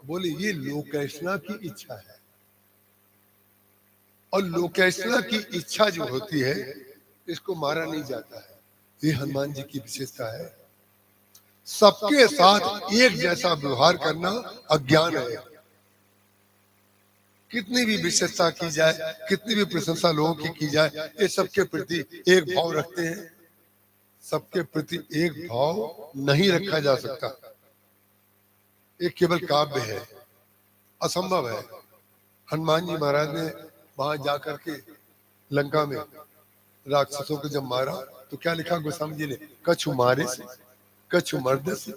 बोले ये लोकेशना की इच्छा है। और लोकेशना की इच्छा जो होती है इसको मारा नहीं जाता है। ये हनुमान जी की विशेषता है। सबके साथ एक जैसा व्यवहार करना अज्ञान है। कितनी भी विशेषता की जाए, कितनी भी प्रशंसा लोगों की जाए, ये सबके प्रति एक भाव रखते हैं। सबके प्रति एक भाव नहीं रखा जा सकता। ये केवल काव्य है, असंभव है। हनुमान जी महाराज ने वहां जाकर के लंका में राक्षसों को जब मारा तो क्या लिखा गोस्वामी जी ने, कछु मारे से, कछु मर्द से,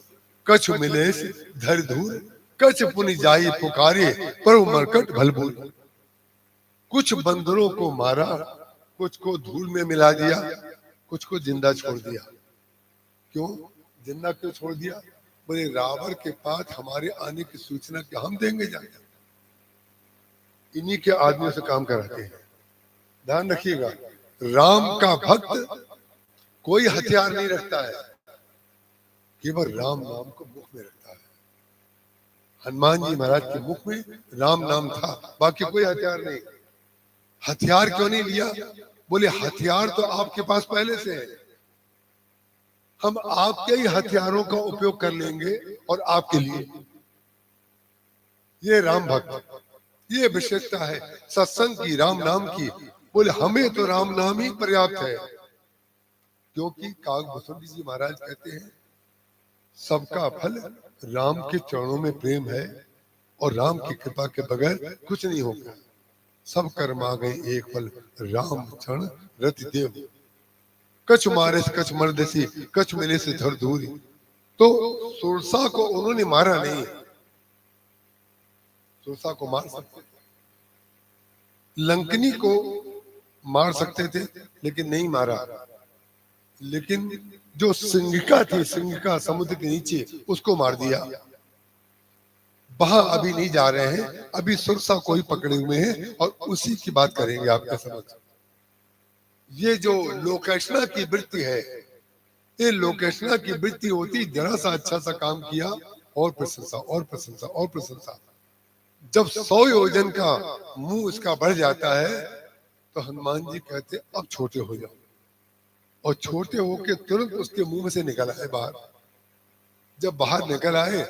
कछु मिले से धर धूर, कछ पुनि जाई पुकारे पर मरकट भलभूल। कुछ बंदरों को मारा, कुछ को धूल में मिला दिया, कुछ को जिंदा छोड़ दिया। क्यों जिंदा क्यों छोड़ दिया, बोले रावण के पास हमारे आने की सूचना क्या हम देंगे जाकर, इन्हीं के आदमियों से काम कराते हैं। ध्यान रखिएगा, राम का भक्त कोई हथियार नहीं रखता है, केवल राम नाम को मुख में रखता है। हनुमान जी महाराज के मुख में राम नाम था, बाकी कोई हथियार नहीं। हथियार क्यों नहीं लिया, बोले हथियार तो आपके पास पहले से है, हम आपके ही हथियारों का उपयोग कर लेंगे और आपके लिए। ये राम भक्त, ये विशेषता है सत्संग की, राम नाम की। बोले हमें तो राम नाम ही पर्याप्त है, क्योंकि कागभूषण जी महाराज कहते हैं सबका फल राम के चरणों में प्रेम है, और राम की कृपा के बगैर कुछ नहीं होगा। सब कर्म आ गए एक फल, राम चरण रति देव। कछ मारे से कछ मर्दसी, कछ मिले से धर धूरी। तो सुरसा को उन्होंने मारा नहीं। सुरसा को मार सकते थे, लंकनी को मार सकते थे, लेकिन नहीं मारा। लेकिन जो सिंगिका थी, सिंगिका समुद्र के नीचे, उसको मार दिया। वहां अभी नहीं जा रहे हैं, अभी सुरसा को ही पकड़े हुए हैं और उसी की बात करेंगे आपके समझ। ये जो लोकेशना की वृत्ति है, ये लोकेशना की वृत्ति होती, जरा सा अच्छा सा काम किया और प्रशंसा और प्रशंसा और प्रशंसा। जब 100 योजन का मुंह इसका बढ़ जाता है तो हनुमान जी कहते अब छोटे हो जाओ, और छोटे होके तुरंत उसके मुंह में से निकल आए बाहर। जब बाहर निकल आए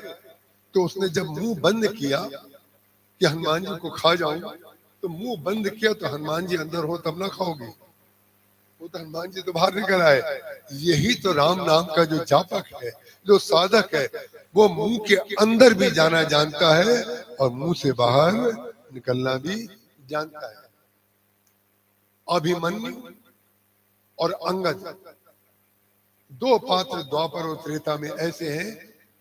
तो उसने जब मुंह बंद किया कि हनुमान जी को खा जाऊं, तो मुंह बंद किया तो हनुमान जी अंदर हो तब ना खाओगे। वो तो हनुमान जी तो बाहर निकल आए। यही तो राम नाम का जो जापक है, जो साधक है, वो मुंह के अंदर भी जाना जानता है और मुंह से बाहर निकलना भी जानता है। अभिमन्यु और अंगद, 2 पात्र द्वापर और त्रेता में ऐसे हैं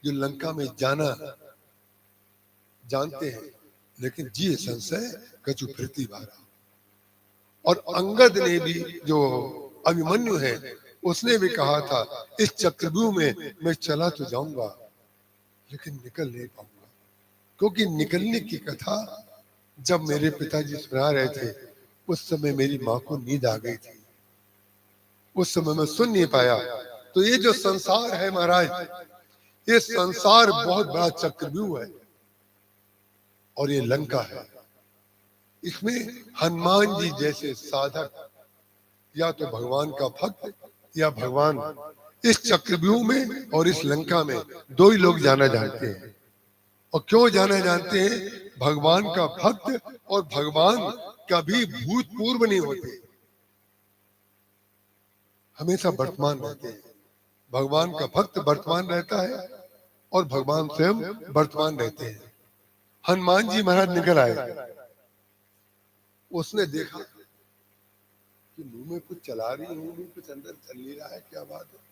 जो लंका में जाना जानते हैं, लेकिन जी संशय कछु फिरती बारा। और अंगद ने भी, जो अभिमन्यु है, उसने भी कहा था इस चक्रव्यूह में मैं चला तो जाऊंगा लेकिन निकल नहीं पाऊंगा, क्योंकि निकलने की कथा जब मेरे पिताजी सुना रहे थे उस समय मेरी माँ को नींद आ गई थी, उस समय मैं सुन नहीं पाया। तो ये जो संसार है महाराज, ये संसार बहुत बड़ा चक्रव्यूह है और ये लंका है। इसमें हनुमान जी जैसे साधक या तो भगवान का भक्त या भगवान। इस चक्रव्यूह में और इस लंका में दो ही लोग जाना जानते हैं। और क्यों जाना जानते हैं? भगवान का भक्त और भगवान कभी भूतपूर्व नहीं होते, हमेशा वर्तमान रहते हैं। भगवान का भक्त वर्तमान रहता है और भगवान स्वयं वर्तमान रहते हैं। हनुमान जी महाराज निकल आए, उसने देखा कि मुंह में कुछ चला रही हूं, मुंह कुछ अंदर चल नहीं रहा है, क्या बात है?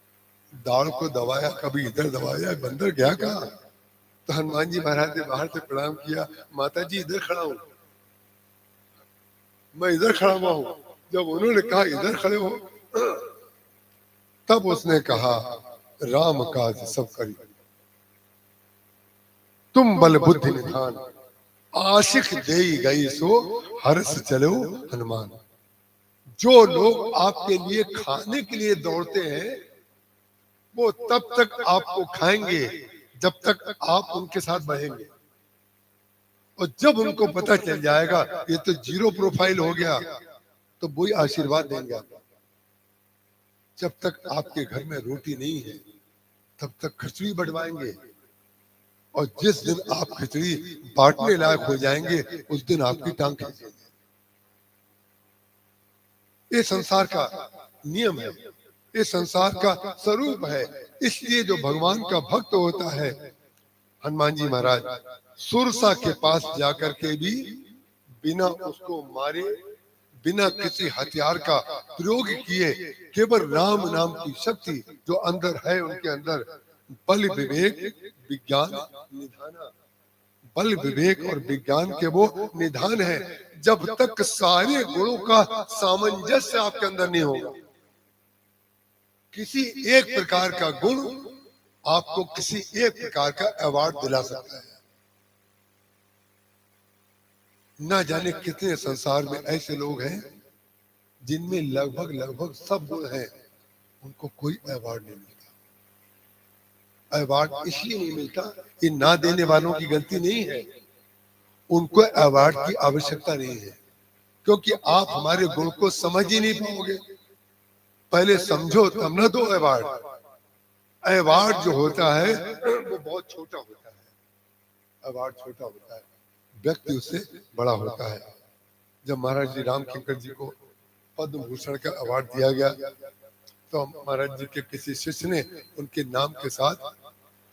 दाढ़ को दबाया, कभी इधर दबाया, बंदर गया कहाँ? तो हनुमान जी महाराज ने बाहर से प्रणाम किया, माता जी इधर खड़ा हूं, मैं इधर खड़ा हुआ हूं। जब उन्होंने कहा इधर खड़े हो, तब उसने कहा राम काज सब करी, तुम बल बुद्धि निधान, आशिक देई गई सो हर्ष चलो हनुमान। जो लोग आपके लिए खाने के लिए दौड़ते हैं वो तब तक आपको खाएंगे जब तक आप उनके साथ बढ़ेंगे, और जब उनको पता चल जाएगा ये तो जीरो प्रोफाइल हो गया तो वही आशीर्वाद देंगे। जब तक आपके घर में रोटी नहीं है तब तक खिचड़ी बढ़वाएंगे, और जिस दिन आप खिचड़ी बांटने लायक हो जाएंगे उस दिन आपकी टांग खींचेंगे। ये संसार का नियम है, ये संसार का स्वरूप है। इसलिए जो भगवान का भक्त होता है, हनुमान जी महाराज सुरसा के पास जाकर के भी बिना उसको मारे, बिना किसी हथियार का प्रयोग किए, केवल राम नाम की शक्ति जो अंदर है उनके अंदर, बल विवेक विज्ञान निधाना, बल विवेक और विज्ञान के वो निधान है। जब तक सारे गुणों का सामंजस्य आपके अंदर नहीं होगा, किसी एक प्रकार का गुण आपको किसी एक प्रकार का अवार्ड दिला सकता है। ना जाने कितने संसार में ऐसे लोग हैं जिनमें लगभग सब गुण हैं, उनको कोई अवार्ड नहीं मिलता। अवार्ड इसलिए नहीं मिलता, ये ना देने वालों की गलती नहीं है, उनको अवार्ड की आवश्यकता नहीं है, क्योंकि आप हमारे गुण को समझ ही नहीं पाओगे। पहले समझो तब ना दो अवार्ड। अवार्ड जो होता है वो बहुत छोटा होता है, अवार्ड छोटा होता है, व्यक्ति उससे बड़ा होता है। जब महाराज जी राम किंकर जी को पद्म भूषण का अवार्ड दिया गया तो महाराज जी के किसी शिष्य ने उनके नाम के साथ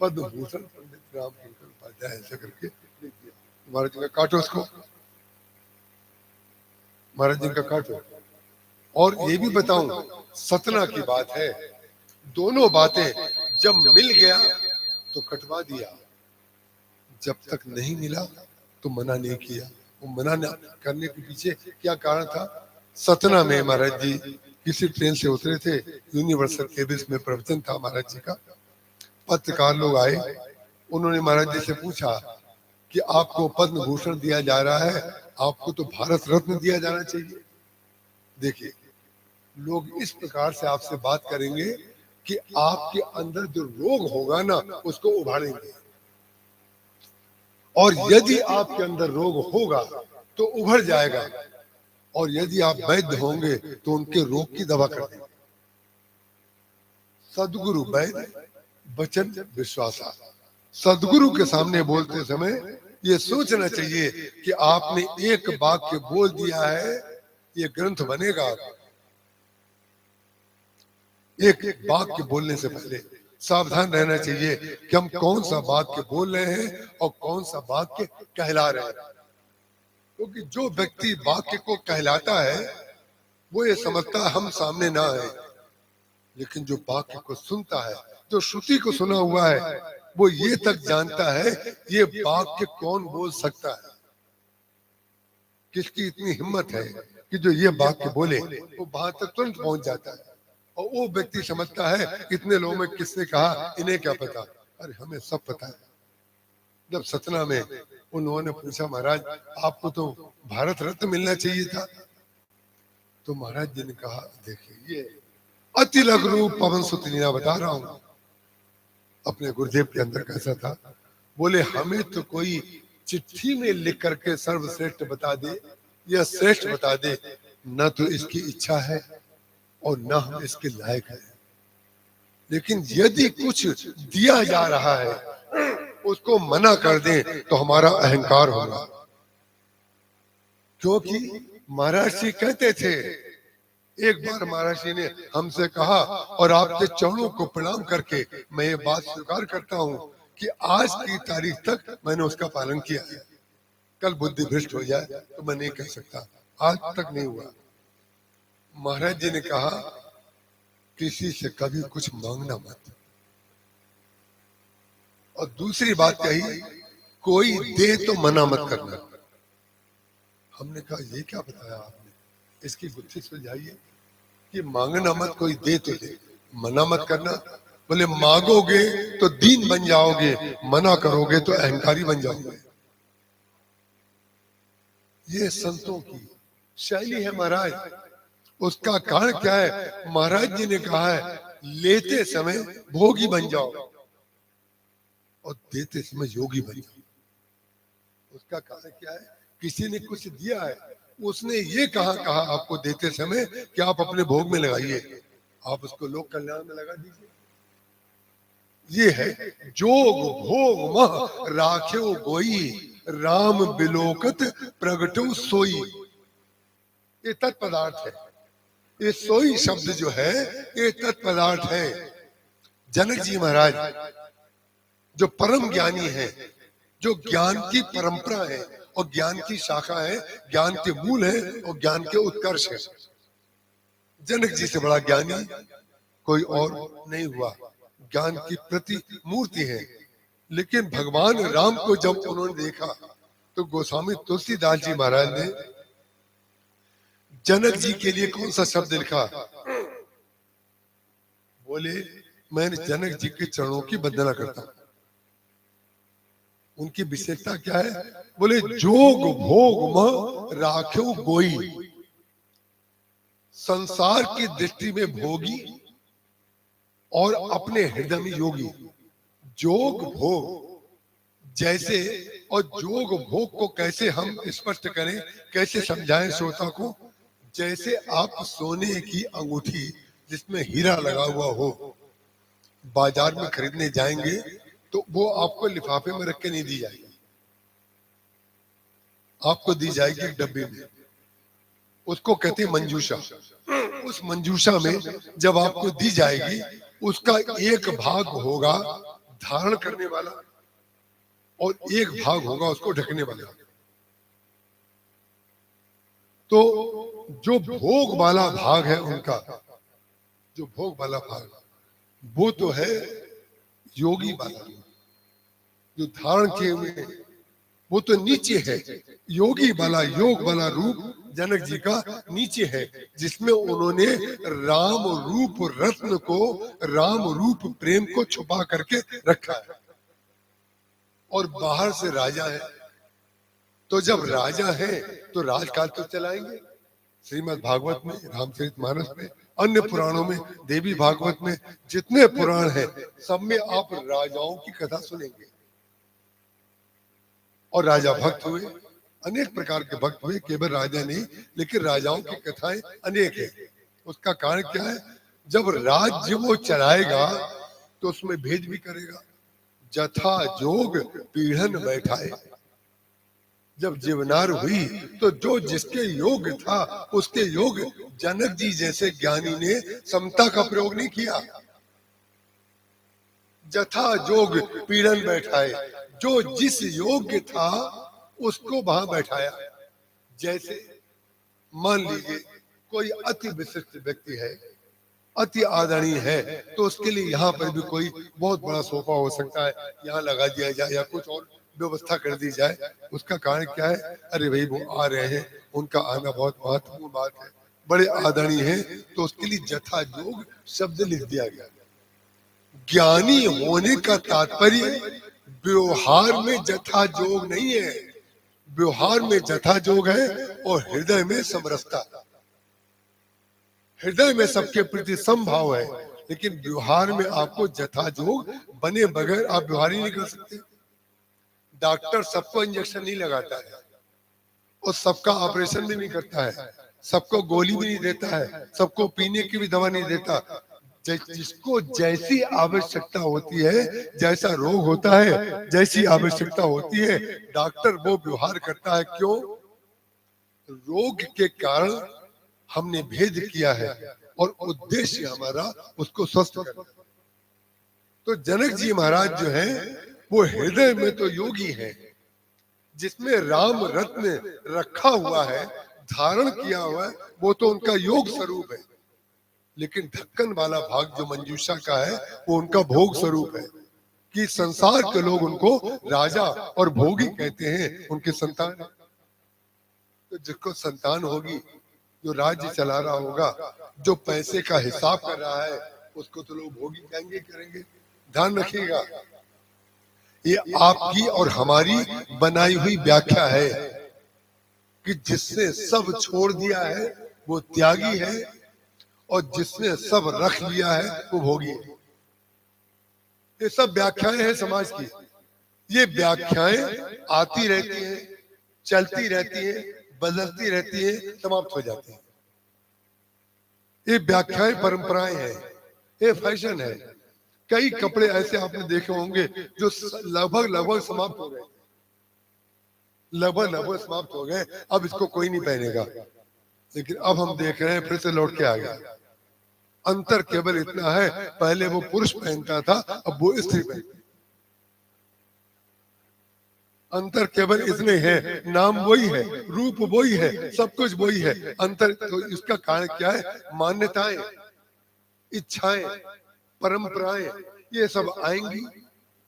पद्म भूषण पंडित राम किंकर उपाध्याय ऐसा करके लिख दिया। महाराज जी का काटो उसको, महाराज जी का काटो। और ये भी बताऊं, सतना की बात है, दोनों बातें जब मिल गया तो कटवा दिया, जब तक नहीं मिला तो मना नहीं किया। वो मना न करने के पीछे क्या कारण था? सतना में महाराज जी किसी ट्रेन से उतरे थे, यूनिवर्सल केबिस में प्रवचन था महाराज जी का। पत्रकार लोग आए, उन्होंने महाराज जी से पूछा कि आपको पद्म भूषण दिया जा रहा है, आपको तो भारत रत्न दिया जाना चाहिए। देखिए, लोग इस प्रकार से आपसे बात करेंगे कि आपके अंदर जो रोग होगा ना उसको उभारेंगे, और यदि आपके अंदर रोग होगा तो उभर जाएगा, और यदि आप वैद्य होंगे तो उनके रोग की दवा कर देंगे। सदगुरु वैद्य वचन विश्वासा। सदगुरु के सामने बोलते समय ये सोचना चाहिए कि आपने एक वाक्य बोल दिया है, ये ग्रंथ बनेगा। एक वाक्य बोलने से पहले सावधान रहना चाहिए कि हम कौन सा वाक्य बोल रहे हैं और कौन सा वाक्य कहला रहे हैं, क्योंकि जो व्यक्ति वाक्य को कहलाता है वो ये समझता है हम सामने ना है, लेकिन जो वाक्य को सुनता है, जो श्रुति को सुना हुआ है, वो ये तक जानता है ये वाक्य कौन बोल सकता है, किसकी इतनी हिम्मत है कि जो ये वाक्य बोले वो वहां तक तुरंत पहुंच जाता है। और वो व्यक्ति समझता है इतने लोगों में किसने कहा, इन्हें क्या पता। अरे हमें सब पता है। जब सतना में उन्होंने पूछा महाराज आपको तो भारत रत्न मिलना चाहिए था, तो महाराज जी ने कहा देखिए ये अति लघु रूप पवन सुत लीला बता रहा हूं अपने गुरुदेव के अंदर कैसा था। बोले हमें तो कोई चिट्ठी में लिख करके सर्वश्रेष्ठ बता दे या श्रेष्ठ बता दे, न तो इसकी इच्छा है और ना हम इसके लायक हैं। लेकिन यदि कुछ दिया जा रहा है उसको मना कर दें तो हमारा अहंकार होगा। क्योंकि महाराज जी कहते थे, एक बार महाराज जी ने हमसे कहा और आपके चरणों को प्रणाम करके मैं ये बात स्वीकार करता हूँ कि आज की तारीख तक मैंने उसका पालन किया है। कल बुद्धि भ्रष्ट हो जाए तो मैं नहीं कह सकता, आज तक नहीं हुआ। महाराज जी ने कहा किसी से कभी कुछ मांगना मत। और दूसरी बात कही, कोई दे तो मना मत करना। हमने कहा ये क्या बताया आपने, इसकी गुत्थी सुलझाइए कि मांगना मत, कोई दे तो दे, मना मत करना। बोले मांगोगे तो दीन बन जाओगे, मना करोगे तो अहंकारी बन जाओगे। ये संतों की शैली है महाराज। उसका कारण क्या है? महाराज जी ने कहा है लेते समय भोगी बन जाओ और देते समय योगी बन जाओ। उसका कारण क्या है? किसी ने कुछ दिया है, उसने ये कहा आपको देते समय कि आप अपने भोग में लगाइए, आप उसको लोक कल्याण में लगा दीजिए। ये है जोग भोग मह राख्यो गोई, राम बिलोकत प्रगटो सोई। ये तत्पदार्थ है। ये सोई शब्द जो है ये तत्पदार्थ है। जनक जी महाराज जो परम ज्ञानी है, जो ज्ञान की परंपरा है और ज्ञान की शाखा है, ज्ञान के मूल है और ज्ञान के उत्कर्ष है। जनक जी से बड़ा ज्ञानी कोई और नहीं हुआ। ज्ञान की प्रति मूर्ति है। लेकिन भगवान राम को जब उन्होंने देखा तो गोस्वामी तुलसीदास जी महाराज ने जनक जी के लिए कौन सा शब्द लिखा? बोले मैं जनक जी के चरणों की वंदना करता हूं। उनकी विशेषता क्या है? बोले जोग भोग में राख्यो गोई, संसार की दृष्टि में भोगी और अपने हृदय में योगी। जोग भोग जैसे, और जोग भोग को कैसे हम स्पष्ट करें, कैसे समझाएं श्रोता को? जैसे आप सोने की अंगूठी जिसमें हीरा लगा हुआ हो बाजार में खरीदने जाएंगे तो वो आपको लिफाफे में रख के नहीं दी जाएगी, आपको दी जाएगी एक डब्बे में। उसको कहते हैं मंजूषा। उस मंजूषा में जब आपको दी जाएगी उसका एक भाग होगा धारण करने वाला और एक भाग होगा उसको ढकने वाला। तो जो भोग वाला भाग है उनका, जो भोग वाला भाग वो तो है योगी वाला, जो धारण किए हुए वो तो नीचे है। योगी वाला, योग वाला रूप जनक जी का नीचे है, जिसमें उन्होंने राम रूप रत्न को, राम रूप प्रेम को छुपा करके रखा है। और बाहर से राजा है। तो जब राजा है तो राजकाल तो चलाएंगे। श्रीमद् भागवत में, रामचरितमानस में, अन्य पुराणों में, देवी भागवत में जितने पुराण हैं सब में आप राजाओं की कथा सुनेंगे। और राजा भक्त हुए, अनेक प्रकार के भक्त हुए, केवल राजा नहीं, लेकिन राजाओं की कथाएं अनेक है। उसका कारण क्या है? जब राज्य वो चलाएगा तो उसमें भेद भी करेगा। जथा जोग पीढ़न बैठाए। जब जीवनार हुई तो जो जिसके योग था उसके योग, जनक जी जैसे ज्ञानी ने समता का प्रयोग नहीं किया। जथा जोग पीढ़न बैठाए, जो जिस योग्य था उसको वहां बैठाया। जैसे मान लीजिए कोई अति विशिष्ट व्यक्ति है, अति आदरणीय है, तो उसके लिए यहाँ पर भी कोई बहुत बड़ा सोफा हो सकता है, यहाँ लगा दिया जाए या कुछ और व्यवस्था कर दी जाए। उसका कारण क्या है? अरे भाई वो आ रहे हैं, उनका आना बहुत महत्वपूर्ण बात है, बड़े आदरणीय हैं, तो उसके लिए जथा जोग शब्द लिख दिया गया। ज्ञानी होने का तात्पर्य व्यवहार में जथा जोग नहीं है। व्यवहार में जथा जोग है और हृदय में समरसता। हृदय में सबके प्रति समभाव है, लेकिन व्यवहार में आपको जथा जोग बने बगैर आप व्यवहार ही नहीं कर सकते। डॉक्टर सबको इंजेक्शन नहीं लगाता है और सबका ऑपरेशन भी नहीं करता है। सबको गोली भी नहीं देता है, सबको पीने की भी दवा नहीं देता। जिसको जैसी आवश्यकता होती है, जैसा रोग होता है, जैसी आवश्यकता होती है, डॉक्टर वो व्यवहार करता है। क्यों? रोग के कारण हमने भेद किया है और उद्देश्य हमारा उसको स्वस्थ करना। तो जनक जी महाराज जो है वो हृदय में तो योगी है, जिसमें राम रत्न रखा हुआ है, धारण किया हुआ है, वो तो उनका योग स्वरूप है। लेकिन ढक्कन वाला भाग जो मंजूषा का है वो उनका भोग स्वरूप है, कि संसार के लोग उनको राजा और भोगी कहते हैं, उनके संतान। तो जिसको संतान होगी, जो राज्य चला रहा होगा, जो पैसे का हिसाब कर रहा है, उसको तो लोग भोगी कहेंगे, करेंगे। ध्यान रखिएगा, ये आपकी और हमारी बनाई हुई व्याख्या है कि जिसने सब छोड़ दिया है वो त्यागी है, और जिसने सब रख लिया है वो भोगी है। ये सब व्याख्याएं हैं समाज की। ये व्याख्याएं आती रहती हैं, चलती रहती हैं, बदलती रहती हैं, समाप्त हो जाती हैं। ये व्याख्याएं परंपराएं हैं, ये फैशन है। कई कपड़े ऐसे आपने देखे होंगे जो लगभग समाप्त हो गए, लगभग समाप्त हो गए, अब इसको कोई नहीं पहनेगा। लेकिन अब हम देख रहे हैं फिर से लौट के आ गया। अंतर केवल इतना है, पहले वो पुरुष पहनता था, अब वो स्त्री पहनती। अंतर केवल इसमें है, नाम वही है, रूप वही है, सब कुछ वही है। अंतर तो इसका कारण क्या है? मान्यताएं, इच्छाएं, परंपराएं, ये सब आएंगी,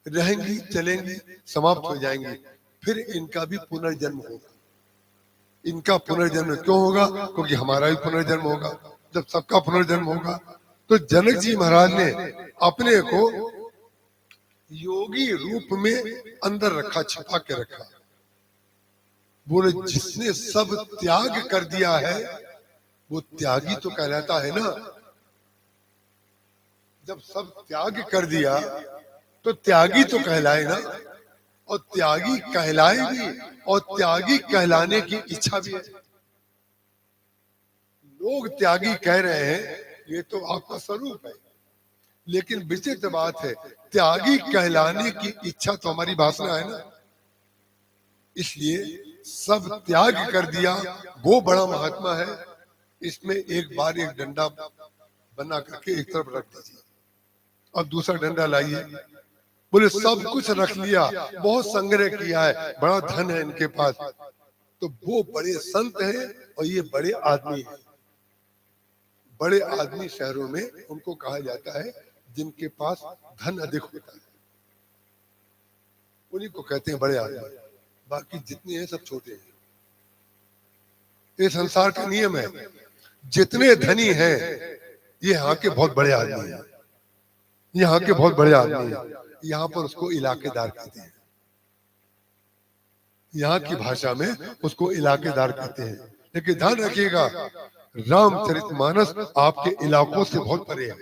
रहेंगी, चलेंगी, समाप्त हो जाएंगी। फिर इनका भी पुनर्जन्म होगा। इनका पुनर्जन्म क्यों होगा? क्योंकि हमारा भी पुनर्जन्म होगा। जब सबका पुनर्जन्म होगा, तो जनक जी महाराज ने अपने को योगी रूप में अंदर रखा, छिपा के रखा। बोले जिसने सब त्याग कर दिया है वो त्यागी तो कहलाता है ना। जब सब त्याग कर दिया तो त्यागी तो कहलाए ना, और त्यागी कहलाए भी, और त्यागी कहलाने की इच्छा भी है। लोग त्यागी कह रहे हैं, ये तो आपका स्वरूप है, लेकिन विचित्र बात है, त्यागी कहलाने की इच्छा तो हमारी वासना है ना। इसलिए सब त्याग कर दिया, वो बड़ा महात्मा है। इसमें एक बार एक डंडा बना करके एक तरफ रख दीजिए, अब दूसरा डंडा लाइए। बोले सब कुछ रख लिया, बहुत संग्रह किया है, बड़ा धन है इनके पास, तो वो बड़े संत हैं और ये बड़े आदमी हैं। बड़े आदमी शहरों में उनको कहा जाता है जिनके पास धन अधिक होता है, उन्हीं को कहते हैं बड़े आदमी। बाकी जितने हैं सब छोटे हैं। ये संसार का नियम है, जितने धनी हैं ये यहाँ के बहुत बड़े आदमी हैं, यहाँ के बहुत बड़े आदमी हैं। यहाँ पर उसको इलाकेदार कहते हैं, यहाँ की भाषा में उसको इलाकेदार कहते हैं। लेकिन ध्यान रखिएगा, रामचरितमानस आपके इलाकों से बहुत परे है।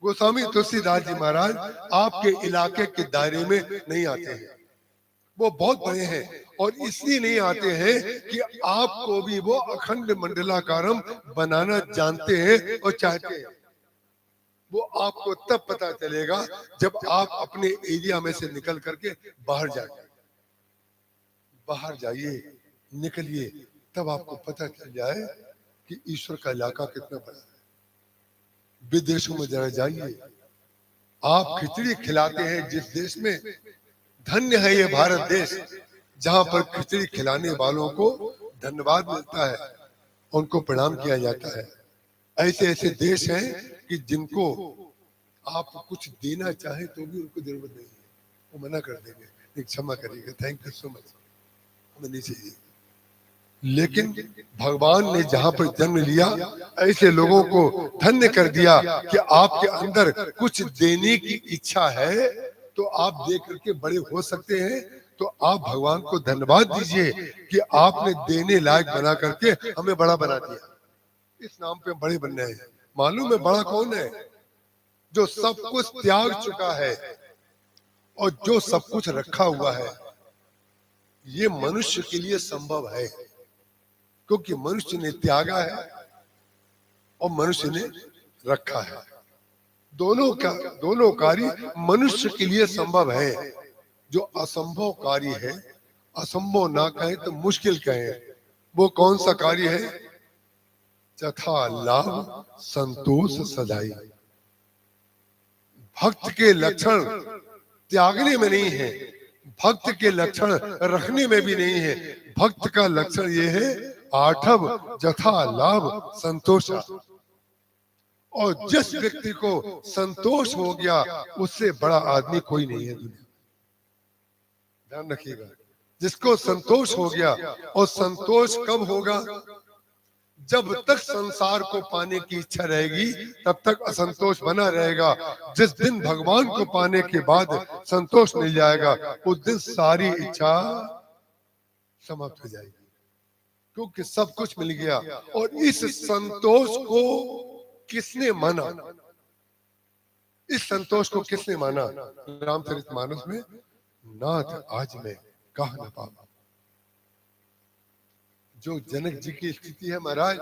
गोस्वामी तुलसीदास जी महाराज आपके इलाके के दायरे में नहीं आते हैं, वो बहुत बड़े हैं। और इसलिए नहीं आते हैं कि आपको भी वो अखंड मंडलाकारम बनाना जानते हैं और चाहते हैं। वो आपको तब पता चलेगा जब आप अपने एरिया में से निकल करके बाहर जाइए। बाहर जाइए, निकलिए, तब आपको पता चल जाए कि ईश्वर का इलाका कितना बड़ा है। विदेशों में जरा जाइए, आप खिचड़ी खिलाते हैं जिस देश में, धन्य है ये भारत देश, जहां पर खिचड़ी खिलाने वालों को धन्यवाद मिलता है, उनको प्रणाम किया जाता है। ऐसे ऐसे देश हैं कि जिनको आप कुछ देना चाहे तो भी उनको जरूरत नहीं है, वो मना कर देंगे, एक क्षमा करिएगा, थैंक यू सो मच, हमें नहीं चाहिए। लेकिन भगवान ने जहां पर जन्म लिया, ऐसे लोगों को धन्य कर दिया कि आपके अंदर कुछ देने की इच्छा है तो आप दे करके बड़े हो सकते हैं। तो आप भगवान को धन्यवाद दीजिए कि आपने देने लायक बना करके हमें बड़ा बना दिया। इस नाम पे बड़े बनने हैं। मालूम है बड़ा कौन है? जो सब कुछ त्याग चुका है और जो सब कुछ रखा हुआ है। ये मनुष्य के लिए संभव है। क्योंकि मनुष्य ने त्यागा है और मनुष्य ने रखा है। दोनों कार्य मनुष्य के लिए संभव है। जो असंभव कार्य है, असंभव ना कहें तो मुश्किल कहें, वो कौन सा कार्य है? यथा लाभ संतोष सदाई। भक्त के लक्षण त्यागने में नहीं है, भक्त के लक्षण रखने में भी नहीं है। भक्त का लक्षण ये है आठव यथा लाभ संतोष। और जिस व्यक्ति को संतोष हो गया उससे बड़ा आदमी कोई नहीं है दुनिया। ध्यान रखिएगा, जिसको संतोष हो गया। और संतोष कब होगा? जब तक संसार को पाने की इच्छा रहेगी तब तक असंतोष बना रहेगा। जिस दिन भगवान को पाने के बाद संतोष मिल जाएगा उस दिन सारी इच्छा समाप्त हो जाएगी, क्योंकि सब कुछ मिल गया। और इस संतोष को किसने माना? इस संतोष को किसने माना? रामचरितमानस में नाथ आज मैं कह न पाऊं। जो जनक जी की स्थिति है महाराज,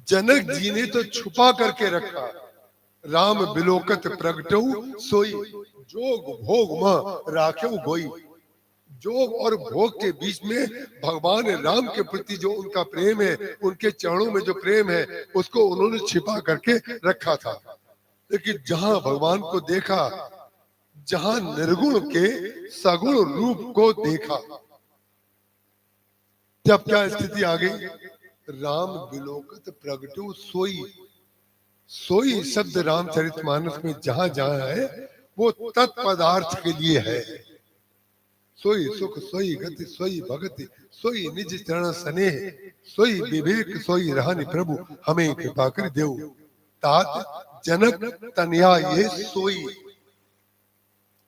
जनक जी ने तो छुपा करके रखा। राम बिलोकत प्रगटऊ सोई, जोग भोग मां राखेऊ गोई। जोग और भोग के बीच में भगवान राम के प्रति जो उनका प्रेम है, उनके चरणों में जो प्रेम है, उसको उन्होंने छिपा करके रखा था। लेकिन जहां भगवान को देखा, जहां निर्गुण के सगुण रूप को देखा, जब क्या स्थिति आ गई? राम बिलोकत प्रगटू सोई। सोई शब्द रामचरितमानस में जहां जहां है वो तत्पदार्थ के लिए है। सोई सुख, सोई गति, सोई भगति, सोई निज चरण स्नेह, सोई विवेक, सोई रहनि प्रभु हमें कृपा कर देव। तात जनक तनया ये सोई।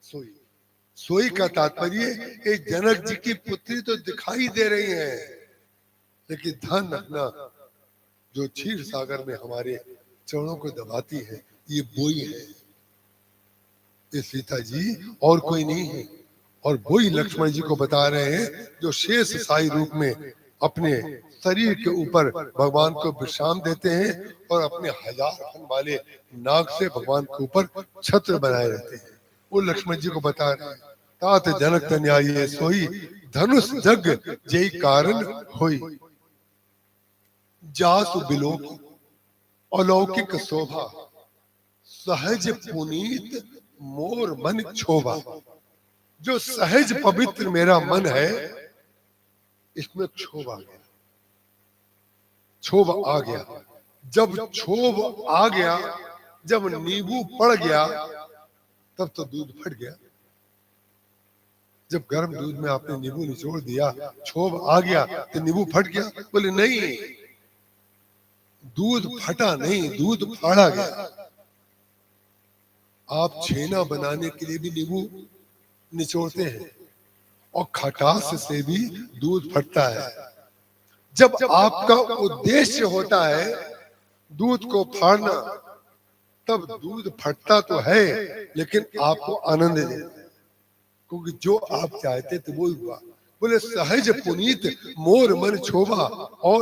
सोई सोई का तात्पर्य ये जनक जी की पुत्री तो दिखाई दे रही है, लेकिन ध्यान रखना जो क्षीर सागर में हमारे चरणों को दबाती है ये बोई है, ये सीता जी और कोई नहीं है। और वही लक्ष्मण जी को बता रहे हैं जो शेष साई रूप में अपने शरीर के ऊपर भगवान को विश्राम देते हैं और अपने 1000 फन वाले नाग से भगवान के ऊपर छत्र बनाए रहते हैं। वो लक्ष्मण जी को बता रहे हैं तात जनक तनया ये सोई, धनुष जग जय कारण होई। जासु बिलोक अलौकिक शोभा, सहज पुनीत मोर मन क्षोभा। जो सहज पवित्र मेरा मन है इसमें क्षोभ आ गया, क्षोभ आ गया। जब क्षोभ आ गया, जब नींबू पड़ गया तब तो दूध फट गया। जब गर्म दूध में आपने नींबू निचोड़ दिया, क्षोभ आ गया तो नींबू फट गया? बोले नहीं, दूध फटा नहीं, दूध फाड़ा गया। आप छेना बनाने के लिए भी नींबू निचोड़ते हैं और खटास से भी दूध फटता है। जब आपका उद्देश्य होता है दूध को फाड़ना, तब दूध फटता तो है लेकिन आपको आनंद देता है, क्योंकि जो आप चाहते थे वो हुआ। बोले सहज पुनीत मोर मन क्षोभा। और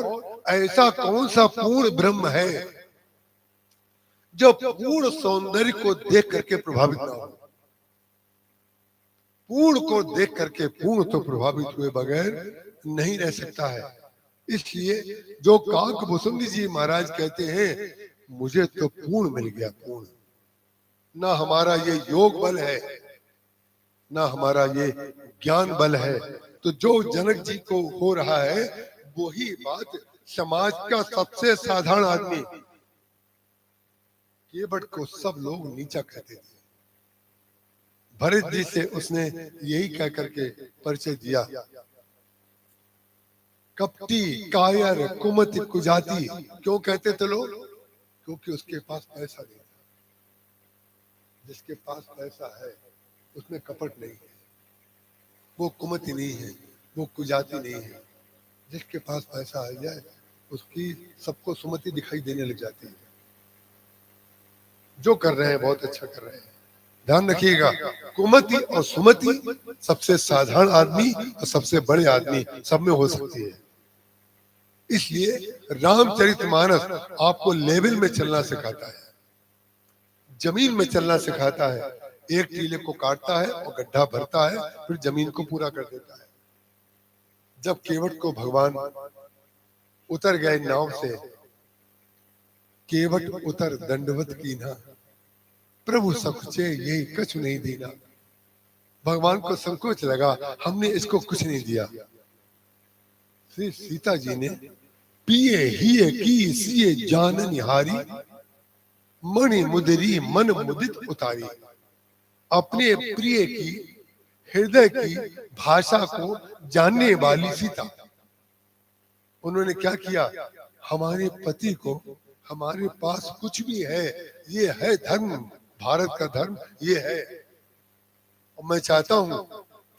ऐसा कौन सा पूर्ण ब्रह्म है जो पूर्ण सौंदर्य को देख करके प्रभावित ना हो? पूर्ण को देख करके पूर्ण तो प्रभावित हुए बगैर नहीं रह सकता है। इसलिए जो काकभूषुंडी जी महाराज कहते हैं मुझे तो पूर्ण मिल गया, पूर्ण। ना हमारा ये योग बल है, ना हमारा ये ज्ञान बल है। तो जो जनक जी को हो रहा है वही बात समाज का सबसे साधारण आदमी, केवट को सब लोग नीचा कहते थे। भरत जी से उसने यही कह करके परिचय दिया, कपटी कायर कुमति कुजाति। क्यों कहते थे लोग? क्योंकि उसके पास पैसा नहीं था। जिसके पास पैसा है उसमें कपट नहीं है, वो कुमति नहीं है, वो कुजाति नहीं है। जिसके पास पैसा आ जाए उसकी सबको सुमति दिखाई देने लग जाती है। जो कर रहे हैं बहुत अच्छा कर रहे हैं। ध्यान रखिएगा, कुमति और सुमति सबसे साधारण आदमी और सबसे बड़े आदमी सब में हो सकती है। इसलिए रामचरितमानस आपको लेवल में चलना सिखाता है, जमीन में चलना सिखाता है। एक टीले को काटता है और गड्ढा भरता है, फिर जमीन को पूरा कर देता है। जब केवट को भगवान उतर गए नाव से, केवट उतर दंडवत कीना, प्रभु सकुचे ये कछु नहीं दीना। भगवान को संकोच लगा, हमने इसको कुछ नहीं दिया। श्री सीता जी ने पिए हिए की सिए जान निहारी, मणि मुदरी मन मुदित उतारी। अपने प्रिय की हृदय की भाषा को जानने वाली सीता, उन्होंने क्या किया? हमारे पति को हमारे पास कुछ भी है, ये है धर्म, भारत का धर्म ये है। और मैं चाहता हूं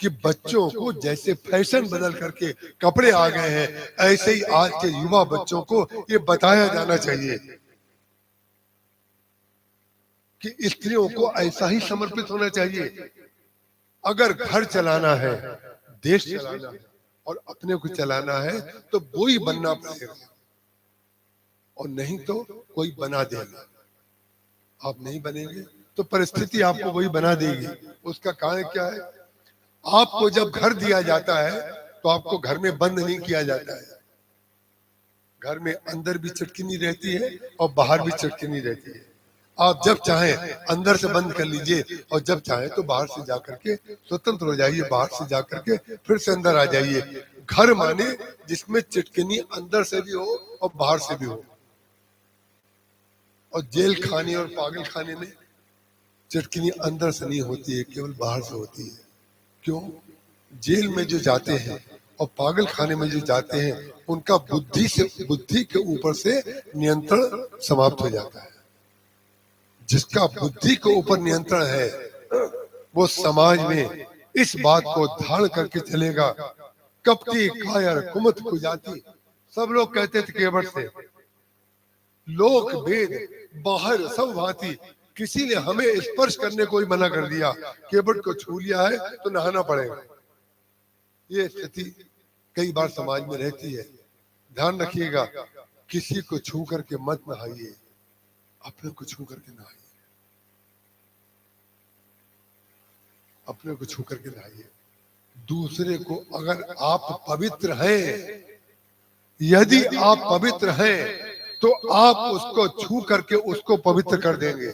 कि बच्चों को जैसे फैशन बदल करके कपड़े आ गए हैं, ऐसे ही आज के युवा बच्चों को ये बताया जाना चाहिए कि स्त्रियों को ऐसा ही समर्पित होना चाहिए। अगर घर चलाना है, देश चलाना है और अपने को चलाना है तो वो ही बनना पड़ेगा, और नहीं तो कोई बना देगा। आप नहीं बनेंगे तो परिस्थिति आपको वही बना देगी। उसका कारण क्या है? आपको जब घर दिया जाता है तो आपको घर में बंद नहीं किया जाता है। घर में अंदर भी चटकिनी रहती है और बाहर भी चटकिनी रहती है। आप जब चाहें अंदर से बंद कर लीजिए और जब चाहें तो बाहर से जाकर के स्वतंत्र हो जाइए, बाहर से जाकर के फिर से अंदर आ जाइए। घर माने जिसमें चटकिनी अंदर से भी हो और बाहर से भी हो। और जेल खाने और पागल खाने में चटकिनी अंदर से नहीं होती है, केवल बाहर से होती है। क्यों? जेल में जो जाते हैं और पागल खाने में जो जाते हैं, उनका बुद्धि के ऊपर से नियंत्रण समाप्त हो जाता है। जिसका बुद्धि के ऊपर नियंत्रण है वो समाज में इस बात को धारण करके चलेगा। कपटी कायर कुमत कुजाती, सब लोग कहते थे केवट से, लोक भेद बाहर सब भांति। किसी ने हमें स्पर्श करने को ही मना कर दिया, केवट को छू लिया है तो नहाना पड़ेगा। ये स्थिति कई बार समाज में रहती है। ध्यान रखिएगा, किसी को छू करके मत नहाइए, अपने को छू करके नहाइए, अपने को छू करके नहाइए। दूसरे को अगर आप पवित्र हैं, यदि आप पवित्र हैं तो आप उसको छू करके उसको पवित्र कर देंगे।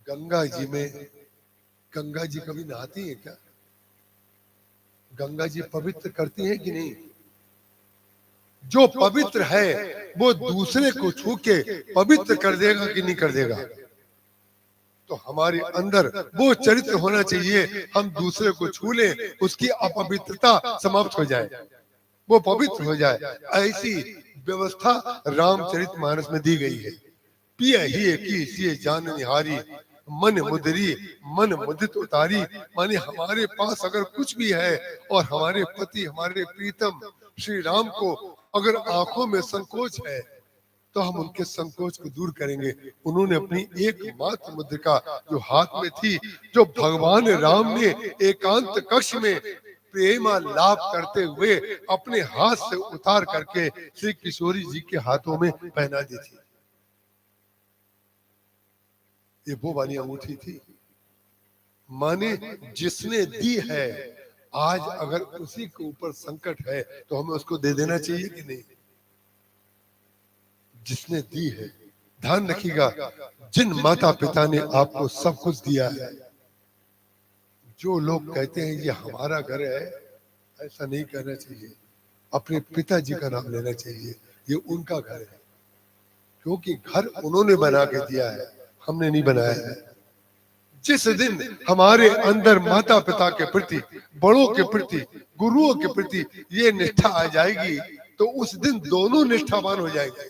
गंगा जी में, गंगा जी कभी नहाती है क्या? गंगा जी पवित्र करती है कि नहीं? जो पवित्र है वो दूसरे को छू के पवित्र कर देगा कि नहीं कर देगा? तो हमारे अंदर वो चरित्र होना चाहिए, हम दूसरे को छू लें, उसकी अपवित्रता समाप्त हो जाए, वो पवित्र हो जाए। ऐसी व्यवस्था रामचरितमानस में दी गई है। पिया ही की सिए जान निहारी, मन मुदरी मन मुदित उतारी। माने हमारे पास अगर कुछ भी है और हमारे पति, हमारे प्रीतम श्री राम को अगर आंखों में संकोच है तो हम उनके संकोच को दूर करेंगे। उन्होंने अपनी एकमात्र मुद्रिका जो हाथ में थी, जो भगवान राम ने एकांत कक्ष में प्रेमा लाभ करते हुए अपने हाथ से उतार करके श्री किशोरी जी के हाथों में पहना दी थी, ये वो वाली अंगूठी थी। माने जिसने दी है, आज अगर उसी के ऊपर संकट है तो हमें उसको दे देना चाहिए कि नहीं? जिसने दी है। ध्यान रखिएगा, जिन माता पिता ने आपको सब कुछ दिया है, जो लोग कहते हैं ये हमारा घर है, ऐसा नहीं कहना चाहिए। अपने पिताजी का नाम लेना चाहिए, ये उनका घर है, क्योंकि घर उन्होंने बना के दिया है, हमने नहीं बनाया है। जिस दिन हमारे अंदर माता पिता के प्रति, बड़ों के प्रति, गुरुओं के प्रति ये निष्ठा आ जाएगी तो उस दिन दोनों निष्ठावान हो जाएंगे।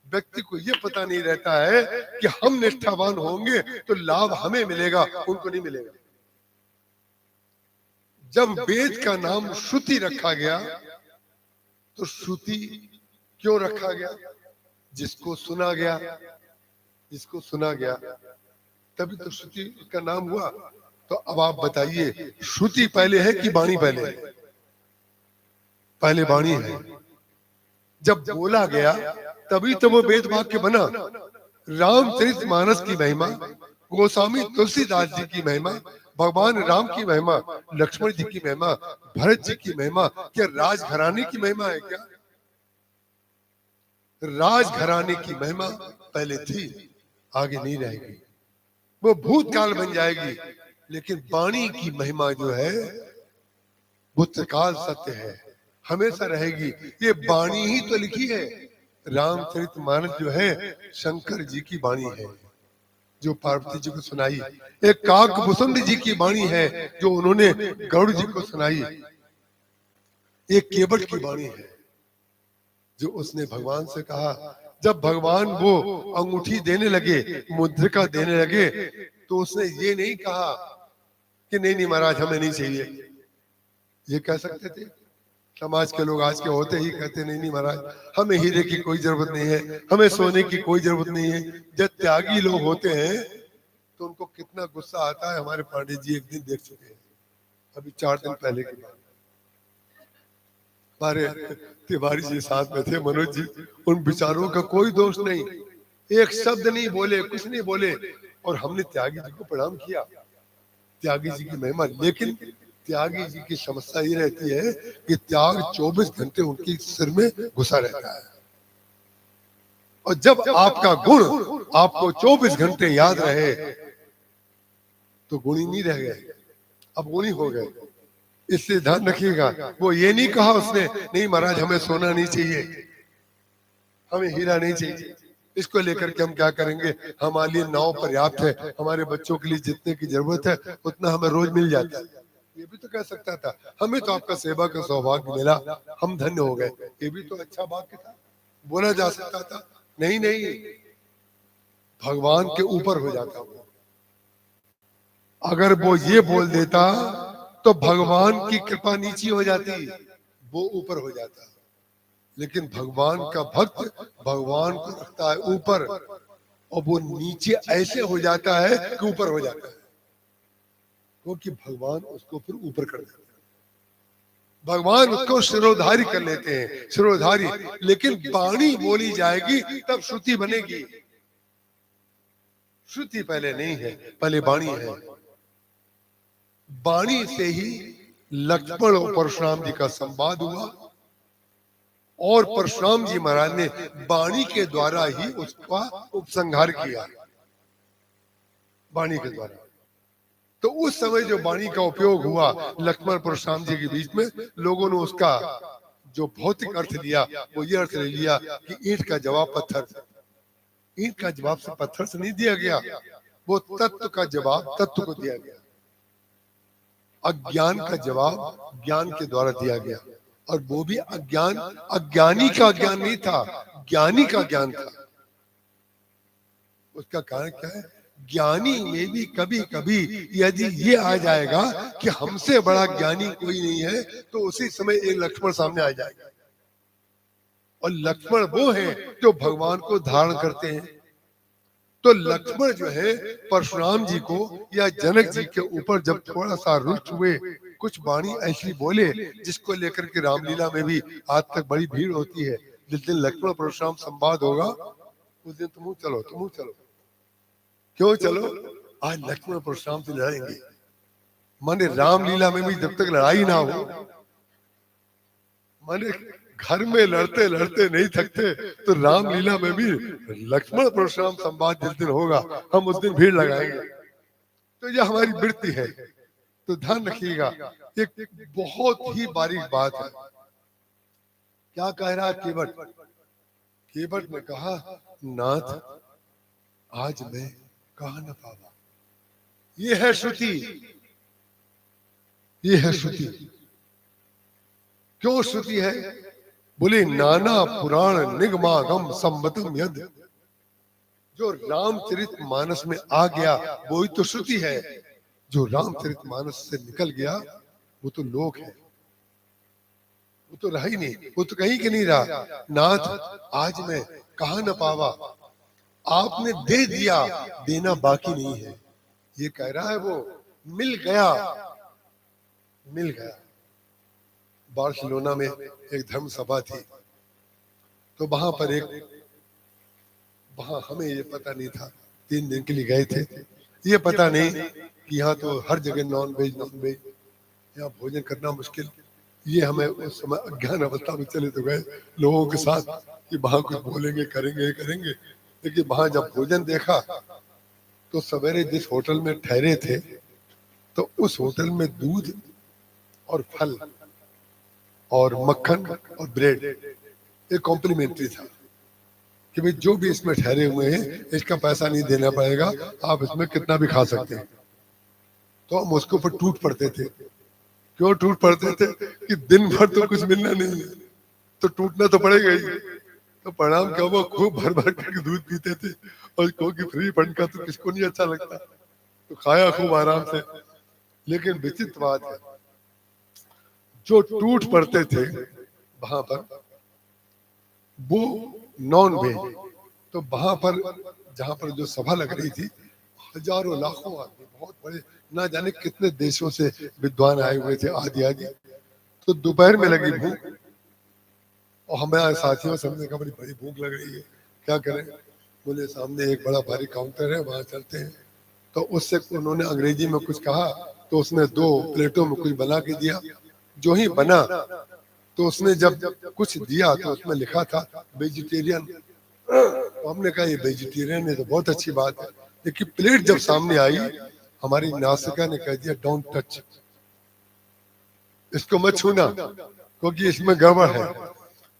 व्यक्ति को ये पता नहीं रहता है कि हम निष्ठावान होंगे तो लाभ हमें मिलेगा, उनको नहीं मिलेगा। जब वेद का नाम श्रुति रखा गया तो श्रुति क्यों रखा गया? जिसको सुना गया, जिसको सुना गया तभी तो श्रुति का नाम हुआ। तो अब आप बताइए, श्रुति पहले है कि वाणी पहले है? पहले वाणी है। जब बोला गया तभी तो वो वेद वाक्य बना। रामचरितमानस की महिमा, गोस्वामी तुलसीदास जी की महिमा, भगवान राम की महिमा, लक्ष्मण जी की महिमा, भरत जी की महिमा, क्या राजघराने की महिमा है क्या? राजघराने की महिमा पहले थी, आगे नहीं रहेगी, वो भूतकाल बन जाएगी। लेकिन वाणी की महिमा जो है वो त्रिकाल सत्य है, हमेशा रहेगी। ये वाणी ही तो लिखी है। रामचरितमानस जो है शंकर जी की वाणी है, जो पार्वती जी को सुनाई। एक काकभूषुंड जी की वाणी है, जो उन्होंने गरुड़ जी को सुनाई। एक केवट की वाणी है, जो उसने भगवान से कहा। जब भगवान वो अंगूठी देने लगे, मुद्रिका देने लगे, तो उसने ये नहीं कहा कि नहीं नहीं महाराज हमें नहीं चाहिए। ये कह सकते थे? समाज के लोग आज के होते ही कहते नहीं नहीं महाराज हमें हीरे की कोई जरूरत नहीं है, हमें सोने की कोई जरूरत नहीं है। जब त्यागी लोग होते हैं तो उनको कितना गुस्सा आता है। हमारे पांडे जी एक दिन देख चुके हैं, अभी 4 दिन पहले की बात। हमारे तिवारी जी साथ में थे, मनोज जी, उन विचारों का कोई दोष नहीं, एक शब्द नहीं बोले, कुछ नहीं बोले, और हमने त्यागी जी को प्रणाम किया, त्यागी जी की महिमा। लेकिन त्यागी जी की समस्या ये रहती है कि त्याग 24 घंटे उनके सिर में घुसा रहता है, और जब आपका गुण आपको 24 घंटे याद रहे तो गुणी नहीं रह गए, अब गुणी हो गए। इसलिए ध्यान रखिएगा, वो ये नहीं कहा उसने नहीं महाराज हमें सोना नहीं चाहिए, हमें हीरा नहीं चाहिए, इसको लेकर के हम क्या करेंगे, हमारे लिए नाव पर्याप्त है, हमारे बच्चों के लिए जितने की जरूरत है उतना हमें रोज मिल जाता है। ये भी तो कह सकता था, हमें तो आपका सेवा का सौभाग्य मिला, हम धन्य हो गए। ये भी तो अच्छा वाक्य था, बोला जा सकता था। नहीं नहीं, भगवान के ऊपर हो जाता वो। अगर वो ये बोल देता तो भगवान की कृपा नीची हो जाती, वो ऊपर हो जाता। लेकिन भगवान का भक्त भगवान को रखता है ऊपर, और वो नीचे ऐसे हो जाता है कि ऊपर हो जाता है, क्योंकि भगवान उसको फिर ऊपर कर देता है। भगवान उसको शिरोधारी कर लेते हैं, शिरोधारी। लेकिन वाणी बोली जाएगी तब श्रुति बनेगी। श्रुति पहले नहीं है, पहले वाणी है। वाणी से ही लक्ष्मण और परशुराम जी का संवाद हुआ, और परशुराम जी महाराज ने वाणी के द्वारा ही उसका उपसंहार किया, वाणी के द्वारा। तो उस समय जो वाणी का उपयोग हुआ लक्ष्मण परशुराम जी के बीच में, लोगों ने उसका जो भौतिक अर्थ लिया वो ये अर्थ ले लिया कि ईंट का जवाब पत्थर से। ईंट का जवाब से पत्थर से नहीं दिया गया, वो तत्व का जवाब तत्व को दिया गया। अज्ञान का जवाब ज्ञान के द्वारा दिया गया, और वो भी अज्ञान अज्ञानी का ज्ञान नहीं था, ज्ञानी का ज्ञान था। उसका कारण क्या है, ज्ञानी में भी कभी कभी यदि ये आ जाएगा कि हमसे बड़ा ज्ञानी कोई नहीं है, तो उसी समय एक लक्ष्मण सामने आ जाएगा। और लक्ष्मण वो है जो भगवान को धारण करते हैं। तो लक्ष्मण जो है परशुराम जी को या जनक जी के ऊपर जब थोड़ा सा रुष्ट हुए, कुछ वाणी ऐसी बोले जिसको लेकर के रामलीला में भी आज तक बड़ी भीड़ होती है। जिस दिन लक्ष्मण परशुराम संवाद होगा उस दिन तुम चलो, तुम चलो। क्यों चलो? आज लक्ष्मण परशुराम से लड़ेंगे। माने रामलीला में भी जब तक लड़ाई ना हो, माने घर में लड़ते लड़ते नहीं थकते, तो रामलीला में भी लक्ष्मण परशुराम संवाद जिस दिन होगा हम उस दिन भीड़ लगाएंगे। तो यह हमारी वृत्ति है। तो ध्यान रखिएगा, एक बहुत ही बारीक बात है। क्या कह रहा है केवट? केवट ने कहा नाथ आज मैं कहा न पावा। ये है श्रुति, ये है श्रुति। क्यों श्रुति है? बोले नाना पुराण निगमागम संबतम यद। जो रामचरितमानस में आ गया वो ही तो श्रुति है। जो रामचरितमानस से निकल गया वो तो लोक है, वो तो रहा ही नहीं, वो तो कहीं के नहीं रहा। नाथ आज मैं कहा न पावा, आपने दे दिया, देना बाकी नहीं है। ये कह रहा है वो मिल गया, मिल गया। बार्सिलोना में एक धर्म सभा थी, तो वहां हमें ये पता नहीं था, 3 दिन के लिए गए थे, ये पता नहीं कि यहाँ तो हर जगह नॉन वेज, यहाँ भोजन करना मुश्किल। ये हमें उस समय अज्ञान अवस्था में चले तो गए लोगों के साथ कि वहां कुछ बोलेंगे, करेंगे, लेकिन वहां जब भोजन देखा तो सवेरे जिस होटल में ठहरे थे, तो उस होटल में दूध और फल और मक्खन और ब्रेड एक कॉम्प्लीमेंट्री था कि भाई जो भी इसमें ठहरे हुए हैं इसका पैसा नहीं देना पड़ेगा, आप इसमें कितना भी खा सकते हैं। तो हम उसके ऊपर टूट पड़ते थे। क्यों टूट पड़ते थे? कि दिन भर तो कुछ मिलना नहीं है, तो टूटना तो पड़ेगा ही। तो परिणाम क्या हुआ, खूब भर भर के दूध पीते थे, और क्योंकि फ्री फंड का तो किसको नहीं अच्छा लगता, तो खाया खूब आराम से। लेकिन विचित्र बात है, जो टूट पड़ते थे वहां पर वो नॉन वेज, तो वहां पर जहां पर जो सभा लग रही थी, हजारों लाखों आदमी, बहुत बड़े, ना जाने कितने देशों से विद्वान आए हुए थे, आदि। तो दोपहर में लगी भूख, और हमारे साथियों से हमने कहा बड़ी भूख लग रही है, क्या करें? बोले सामने एक बड़ा भारी काउंटर है, वहां चलते हैं। तो उससे उन्होंने अंग्रेजी में कुछ कहा, तो उसने 2 प्लेटों में कुछ बना के दिया। जो ही बना तो उसने जब कुछ दिया तो उसमें लिखा था वेजिटेरियन। तो हमने कहा ये वेजिटेरियन है तो बहुत अच्छी बात है, लेकिन प्लेट जब सामने आई, हमारी नासिका ने कह दिया डोंट टच, इसको मत छूना क्योंकि इसमें गड़बड़ है।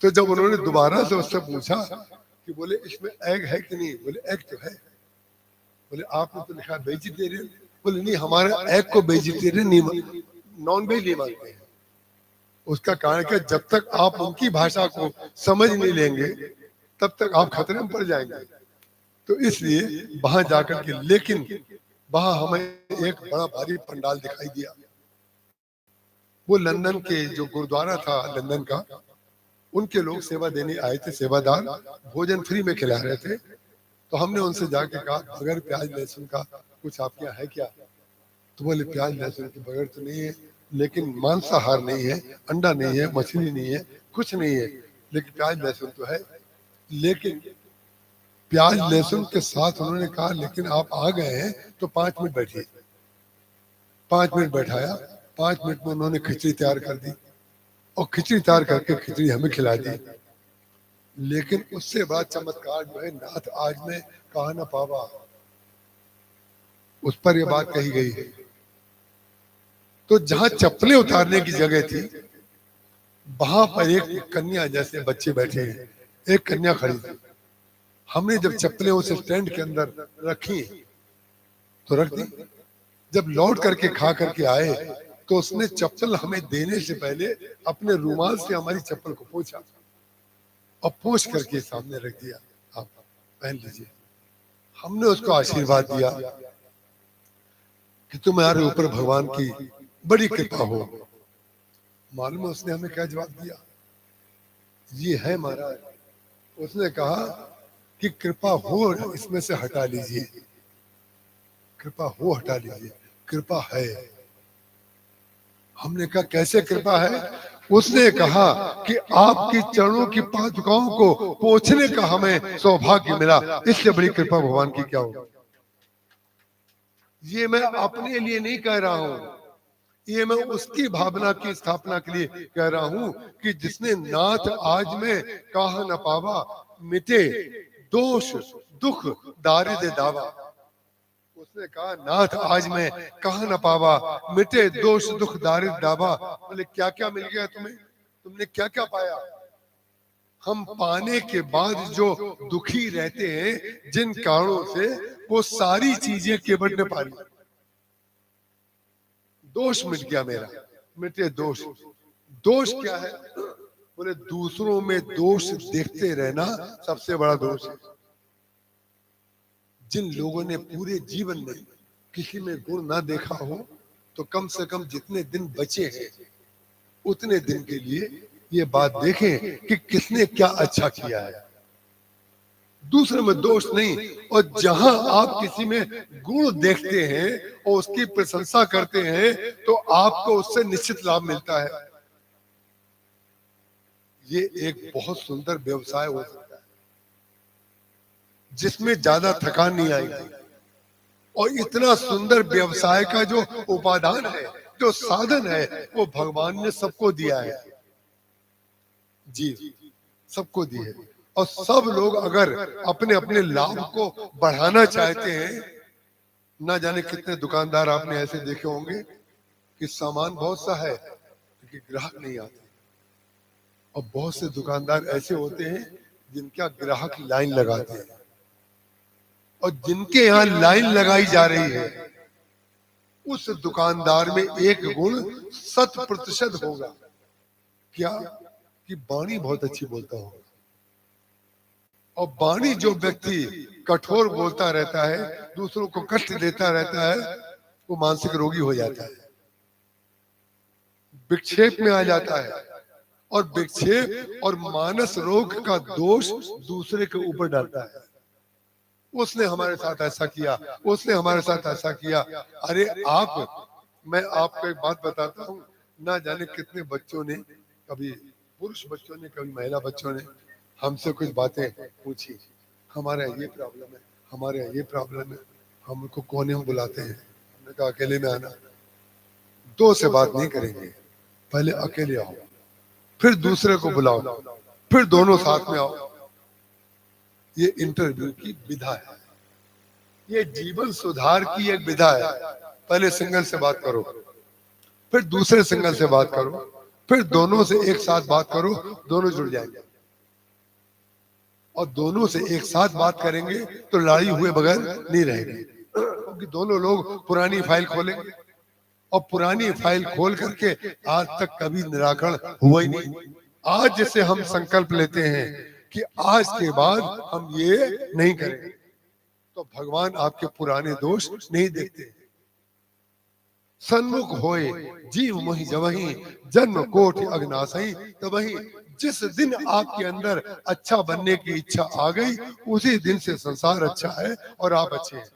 तो जब उन्होंने दोबारा से उससे पूछा कि बोले इसमें एग है कि नहीं, बोले एग तो है। बोले आपने तो लिखा वेजिटेरियन, बोले नहीं हमारे एग को वेजिटेरियन नहीं, नॉन वेज नहीं मानते हैं। उसका कारण क्या, जब तक आप उनकी भाषा को समझ नहीं लेंगे तब तक आप खतरे में पड़ जाएंगे। तो इसलिए वहां जाकर के, लेकिन वहां हमें एक बड़ा भारी पंडाल दिखाई दिया। वो लंदन के जो गुरुद्वारा था लंदन का, उनके लोग सेवा देने आए थे, सेवादार भोजन फ्री में खिला रहे थे। तो हमने उनसे जाके कहा बगैर प्याज लहसुन का कुछ आपके यहाँ है क्या? तो बोले प्याज लहसुन के बगैर तो नहीं है, लेकिन मांसाहार नहीं है, अंडा नहीं है, मछली नहीं है, कुछ नहीं है, लेकिन प्याज लहसुन तो है। लेकिन प्याज लहसुन के साथ उन्होंने कहा लेकिन आप आ गए हैं तो 5 मिनट बैठिए। 5 मिनट बैठाया, 5 मिनट में उन्होंने खिचड़ी तैयार कर दी, और खिचड़ी तैयार करके खिचड़ी हमें खिला दी। लेकिन उससे बड़ा चमत्कार जो है, नाथ आज में कहा ना पावा, उस पर यह बात कही गई है। तो जहां चप्पलें उतारने की जगह थी, वहां पर एक कन्या, जैसे बच्चे बैठे हैं, एक कन्या खड़ी थी। हमने जब चप्पलें उस स्टैंड के अंदर रखी तो रख दी। जब लौट करके खा करके आए तो उसने चप्पल हमें देने से पहले अपने रुमाल से हमारी चप्पल को पोंछा, और पोंछ करके सामने रख दिया, आप पहन लीजिए। हमने उसको आशीर्वाद दिया कि तुम्हारे ऊपर भगवान की बड़ी कृपा हो। मालूम है उसने हमें क्या जवाब दिया? ये है महाराज, उसने कहा कि कृपा हो इसमें से हटा लीजिए, कृपा हो हटा लीजिए, कृपा है। हमने कहा कैसे कृपा है? उसने कहा कि आपकी चरणों की पादुकाओं को पोंछने का हमें सौभाग्य मिला, इससे बड़ी कृपा भगवान की क्या हो। ये मैं अपने लिए नहीं कह रहा हूं, ये मैं उसकी भावना की स्थापना के लिए कह रहा हूं कि जिसने नाथ आज में कहा न पावा, मिटे दोष दुख दारिद्र दावा। उसने कहा नाथ आज में कहा न पावा, मिटे दोष दुख दारिद्र दावा। बोले क्या क्या मिल गया तुम्हें, तुमने क्या क्या पाया? हम पाने के बाद जो दुखी रहते हैं जिन कारणों से, वो सारी चीजें केवल ने पा ली। दोष मिट गया मेरा, मिटे दोष। दोष क्या है? बोले दूसरों में दोष देखते रहना सबसे बड़ा दोष है। जिन लोगों ने पूरे जीवन में किसी में गुण ना देखा हो, तो कम से कम जितने दिन बचे हैं उतने दिन के लिए ये बात देखें कि किसने क्या अच्छा किया है। दूसरे में दोष नहीं, और जहां आप किसी में गुण देखते हैं और उसकी प्रशंसा करते हैं तो आपको उससे निश्चित लाभ मिलता है। ये एक बहुत सुंदर व्यवसाय हो सकता है जिसमें ज्यादा थकान नहीं आएगी। और इतना सुंदर व्यवसाय का जो उपादान है, जो साधन है, वो भगवान ने सबको दिया है जी, सबको दी है। और सब लोग अगर अपने अपने लाभ को बढ़ाना चाहते हैं, ना जाने कितने दुकानदार आपने ऐसे देखे होंगे कि सामान बहुत सा है लेकिन ग्राहक नहीं आते, और बहुत से दुकानदार ऐसे होते हैं जिनका ग्राहक लाइन लगाते हैं, और जिनके यहाँ लाइन लगाई जा रही है उस दुकानदार में एक गुण 100% होगा, क्या कि वाणी बहुत अच्छी बोलता होगा। और वाणी जो व्यक्ति कठोर बोलता रहता है, दूसरों को कष्ट देता रहता है, वो मानसिक रोगी हो जाता है, विक्षेप में आ जाता है, और विक्षेप और मानस रोग का दोष दूसरे के ऊपर डालता है। उसने हमारे साथ ऐसा किया, उसने हमारे साथ ऐसा किया। अरे मैं आपको एक बात बताता हूँ, ना जाने कितने बच्चों ने, कभी पुरुष बच्चों ने, कभी महिला बच्चों ने हमसे कुछ बातें पूछी, हमारे ये प्रॉब्लम है, हमारे ये प्रॉब्लम है, हमको कोने में बुलाते हैं। हमने कहा अकेले में आना, दो से बात नहीं करेंगे, पहले अकेले आओ, फिर दूसरे को बुलाओ, फिर दोनों साथ में आओ। ये इंटरव्यू की विधा है, ये जीवन सुधार की एक विधा है। पहले सिंगल से बात करो, फिर दूसरे सिंगल से बात करो, फिर दोनों से एक साथ बात करो, दोनों जुड़ जाएंगे। और दोनों से एक साथ बात करेंगे तो लड़ाई हुए बगैर नहीं रहेंगे, क्योंकि दोनों लोग पुरानी फाइल खोलेंगे, और पुरानी फाइल खोल करके आज तक कभी निराकरण हुआ ही नहीं। आज जैसे हम संकल्प लेते हैं कि आज के बाद हम ये नहीं करेंगे, तो भगवान आपके पुराने दोष नहीं देखते। सन्मुख होए जीव मोहि जवहि, जन्म कोटि अग्नासहि तबहि। जिस दिन आपके अंदर अच्छा बनने की इच्छा आ गई, उसी दिन से संसार अच्छा है और आप अच्छे हैं।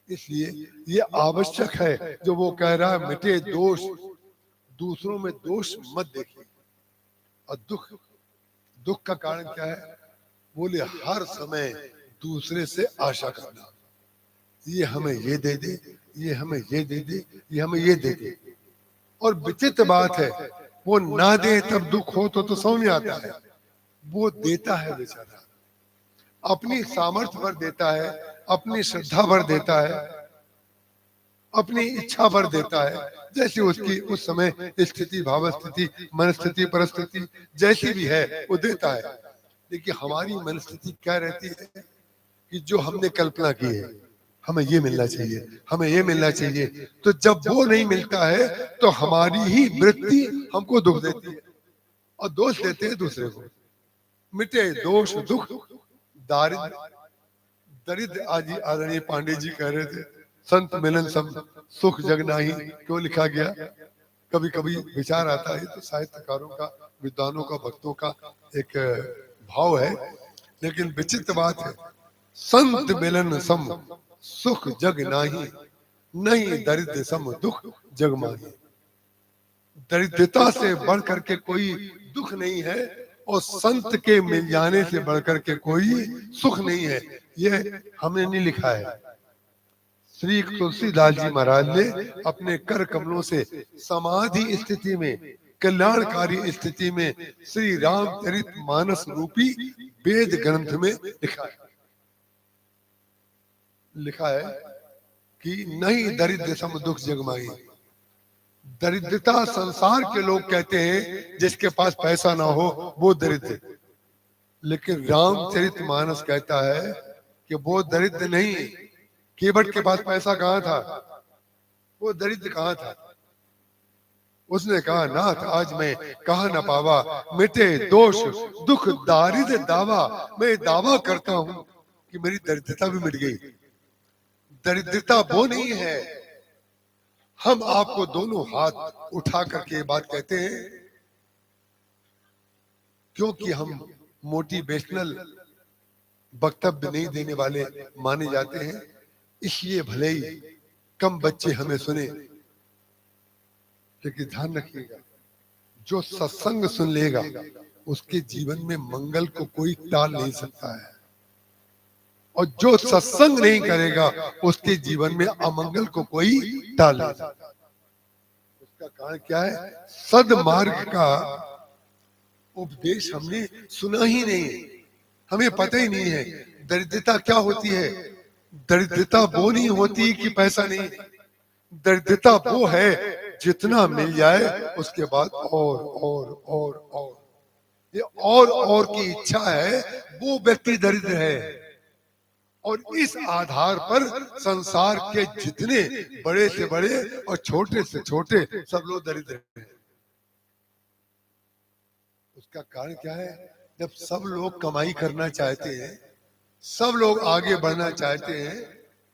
इसलिए ये आवश्यक है जो वो कह रहा है, मिटे दोष, दूसरों में दोष मत देखिए। और दुख का कारण क्या है? बोले हर समय दूसरे से आशा करना, ये हमें ये दे दे, ये हमें ये दे दे, ये हमें ये दे दे। और विचित्र बात है, वो ना दे तब दुख हो तो समझ में आता है, वो देता है बेचारा, अपनी सामर्थ्य भर देता है, अपनी श्रद्धा भर देता है, अपनी इच्छा भर देता है, जैसी उसकी उस समय स्थिति, भाव स्थिति, मन स्थिति, परिस्थिति जैसी भी है वो देता है। देखिए हमारी मन स्थिति क्या रहती है कि जो हमने कल्पना की है, हमें ये मिलना चाहिए, हमें ये मिलना चाहिए, तो जब वो नहीं मिलता है तो हमारी ही वृत्ति हमको दुख देती है और दोष देते हैं दूसरे को। मिटे दोष दुख दारिद्र दरिद्र। आज आदरणीय पांडे जी कह रहे थे, संत मिलन सब सुख जग नाही, क्यों लिखा गया? कभी कभी विचार आता है, तो साहित्यकारों का, विद्वानों का, भक्तों का एक भाव है, लेकिन विचित्र बात है, संत मिलन सम सुख जग नाही, नहीं दरिद्र सम दुख जग माही। दरिद्रता से बढ़ करके कोई दुख नहीं है, और संत के मिल जाने से बढ़कर के कोई सुख नहीं है। यह हमने नहीं लिखा है, श्री तुलसीदास जी महाराज ने अपने कर कमलों से समाधि स्थिति में, कल्याणकारी स्थिति में श्री रामचरित मानस रूपी वेद ग्रंथ में लिखा है कि नहीं दरिद्र सम दुख जगमाई। दरिद्रता संसार के लोग कहते हैं जिसके पास पैसा ना हो वो दरिद्र, लेकिन रामचरित मानस कहता है कि वो दरिद्र नहीं। केवट के पास पैसा कहाँ था? वो दरिद्र कहाँ था? उसने कहा, नाथ आज मैं कहा न पावा, मिटे दोष दुख दारिद्र दावा। मैं दावा करता हूँ कि मेरी दरिद्रता भी मिट गई। दरिद्रता वो नहीं है। हम आपको दोनों हाथ उठा करके ये बात कहते हैं क्योंकि हम मोटिवेशनल वक्तव्य नहीं देने वाले माने जाते हैं, इसलिए भले ही कम बच्चे हमें सुने, लेकिन ध्यान रखिएगा जो सत्संग सुन लेगा उसके जीवन में मंगल को कोई टाल नहीं सकता है, और जो सत्संग नहीं करेगा उसके जीवन में अमंगल को कोई टाल नहीं सकता। उसका कारण क्या है? सद्मार्ग का उपदेश हमने सुना ही नहीं, हमें पता ही नहीं है दरिद्रता क्या होती है। दरिद्रता वो नहीं होती कि पैसा नहीं, दरिद्रता वो है जितना मिल जाए उसके बाद और ये और की इच्छा है, वो व्यक्ति दरिद्र है। और इस आधार पर संसार के जितने बड़े से बड़े और छोटे से छोटे सब लोग दरिद्र हैं। उसका कारण क्या है? जब सब लोग कमाई करना चाहते हैं, सब लोग आगे बढ़ना चाहते हैं,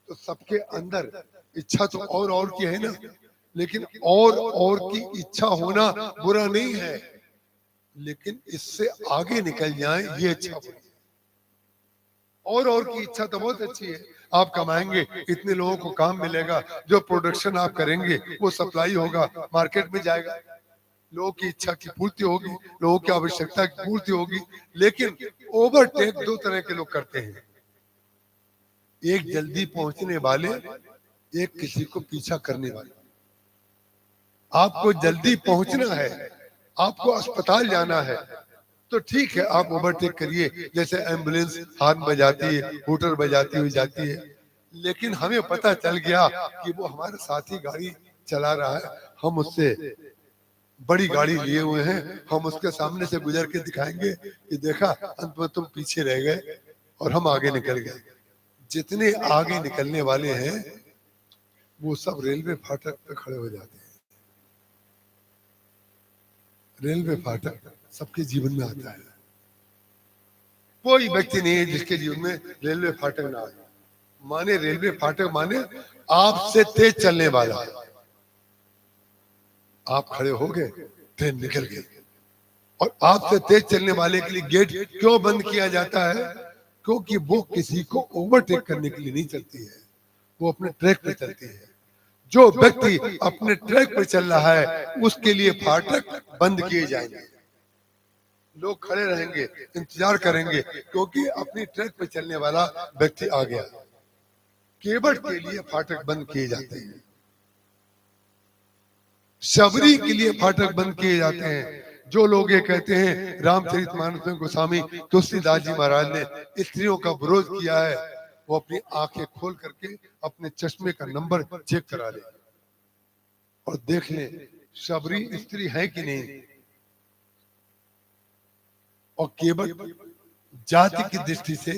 तो सबके अंदर इच्छा तो और की है ना, लेकिन और की इच्छा होना बुरा नहीं है, लेकिन इससे आगे निकल जाए ये अच्छा बुरा। और की इच्छा तो बहुत अच्छी है, आप कमाएंगे, इतने लोगों को काम मिलेगा, जो प्रोडक्शन आप करेंगे वो सप्लाई होगा, मार्केट में जाएगा, लोगों की इच्छा की पूर्ति होगी, लोगों की आवश्यकता की पूर्ति होगी। लेकिन ओवरटेक दो तरह के लोग करते हैं, एक जल्दी पहुंचने वाले, एक किसी को पीछा करने वाले। आपको जल्दी पहुंचना है, आपको अस्पताल जाना है, तो ठीक है आप ओवरटेक करिए, जैसे एम्बुलेंस हॉर्न बजाती है, हूटर बजाती हुई जाती है। लेकिन हमें पता चल गया कि वो हमारे साथी गाड़ी चला रहा है, हम उससे बड़ी गाड़ी लिए हुए हैं, हम उसके सामने से गुजर के दिखाएंगे कि देखा अंत में तुम पीछे रह गए और हम आगे निकल गए। जितने आगे निकलने वाले हैं वो सब रेलवे फाटक पे खड़े हो जाते हैं। रेलवे फाटक सबके जीवन में आता है, कोई व्यक्ति नहीं है जिसके जीवन में रेलवे फाटक ना आए। माने रेलवे फाटक माने आपसे तेज चलने वाला, आप खड़े हो गए, ट्रेन निकल गई। और आपसे तेज चलने वाले के लिए गेट क्यों बंद किया जाता है? क्योंकि वो किसी को ओवरटेक करने के लिए नहीं चलती है, वो अपने ट्रैक पे चलती है। जो व्यक्ति अपने ट्रैक पर चल रहा है उसके लिए फाटक बंद किए जाएंगे, लोग खड़े रहेंगे, इंतजार करेंगे, क्योंकि अपनी ट्रैक पर चलने वाला व्यक्ति आ गया। केवट के लिए फाटक बंद किए जाते हैं, शबरी के लिए फाटक बंद किए जाते हैं। जो लोग ये कहते हैं रामचरितमानस में गोस्वामी तुलसीदास जी महाराज ने स्त्रियों का विरोध किया है, वो अपनी आंखें खोल करके अपने चश्मे का नंबर चेक करा ले और देख ले शबरी स्त्री है कि नहीं। और केवल जाति की दृष्टि से,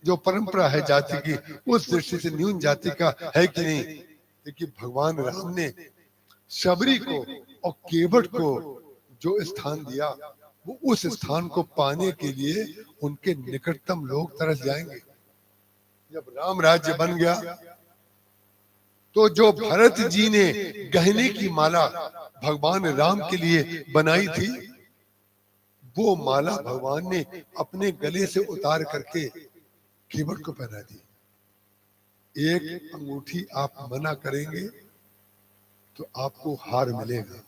जो परंपरा है जाति की, उस दृष्टि से न्यून जाति का है कि नहीं। लेकिन भगवान राम ने शबरी को और केवट को जो स्थान दिया, वो उस स्थान को पाने के लिए उनके निकटतम लोग तरस जाएंगे। जब राम राज्य बन गया तो जो भरत जी ने गहने की माला भगवान राम के लिए बनाई थी, वो माला भगवान ने अपने गले से उतार करके केवट को पहना दी। एक अंगूठी आप मना करेंगे तो आपको हार मिलेगा।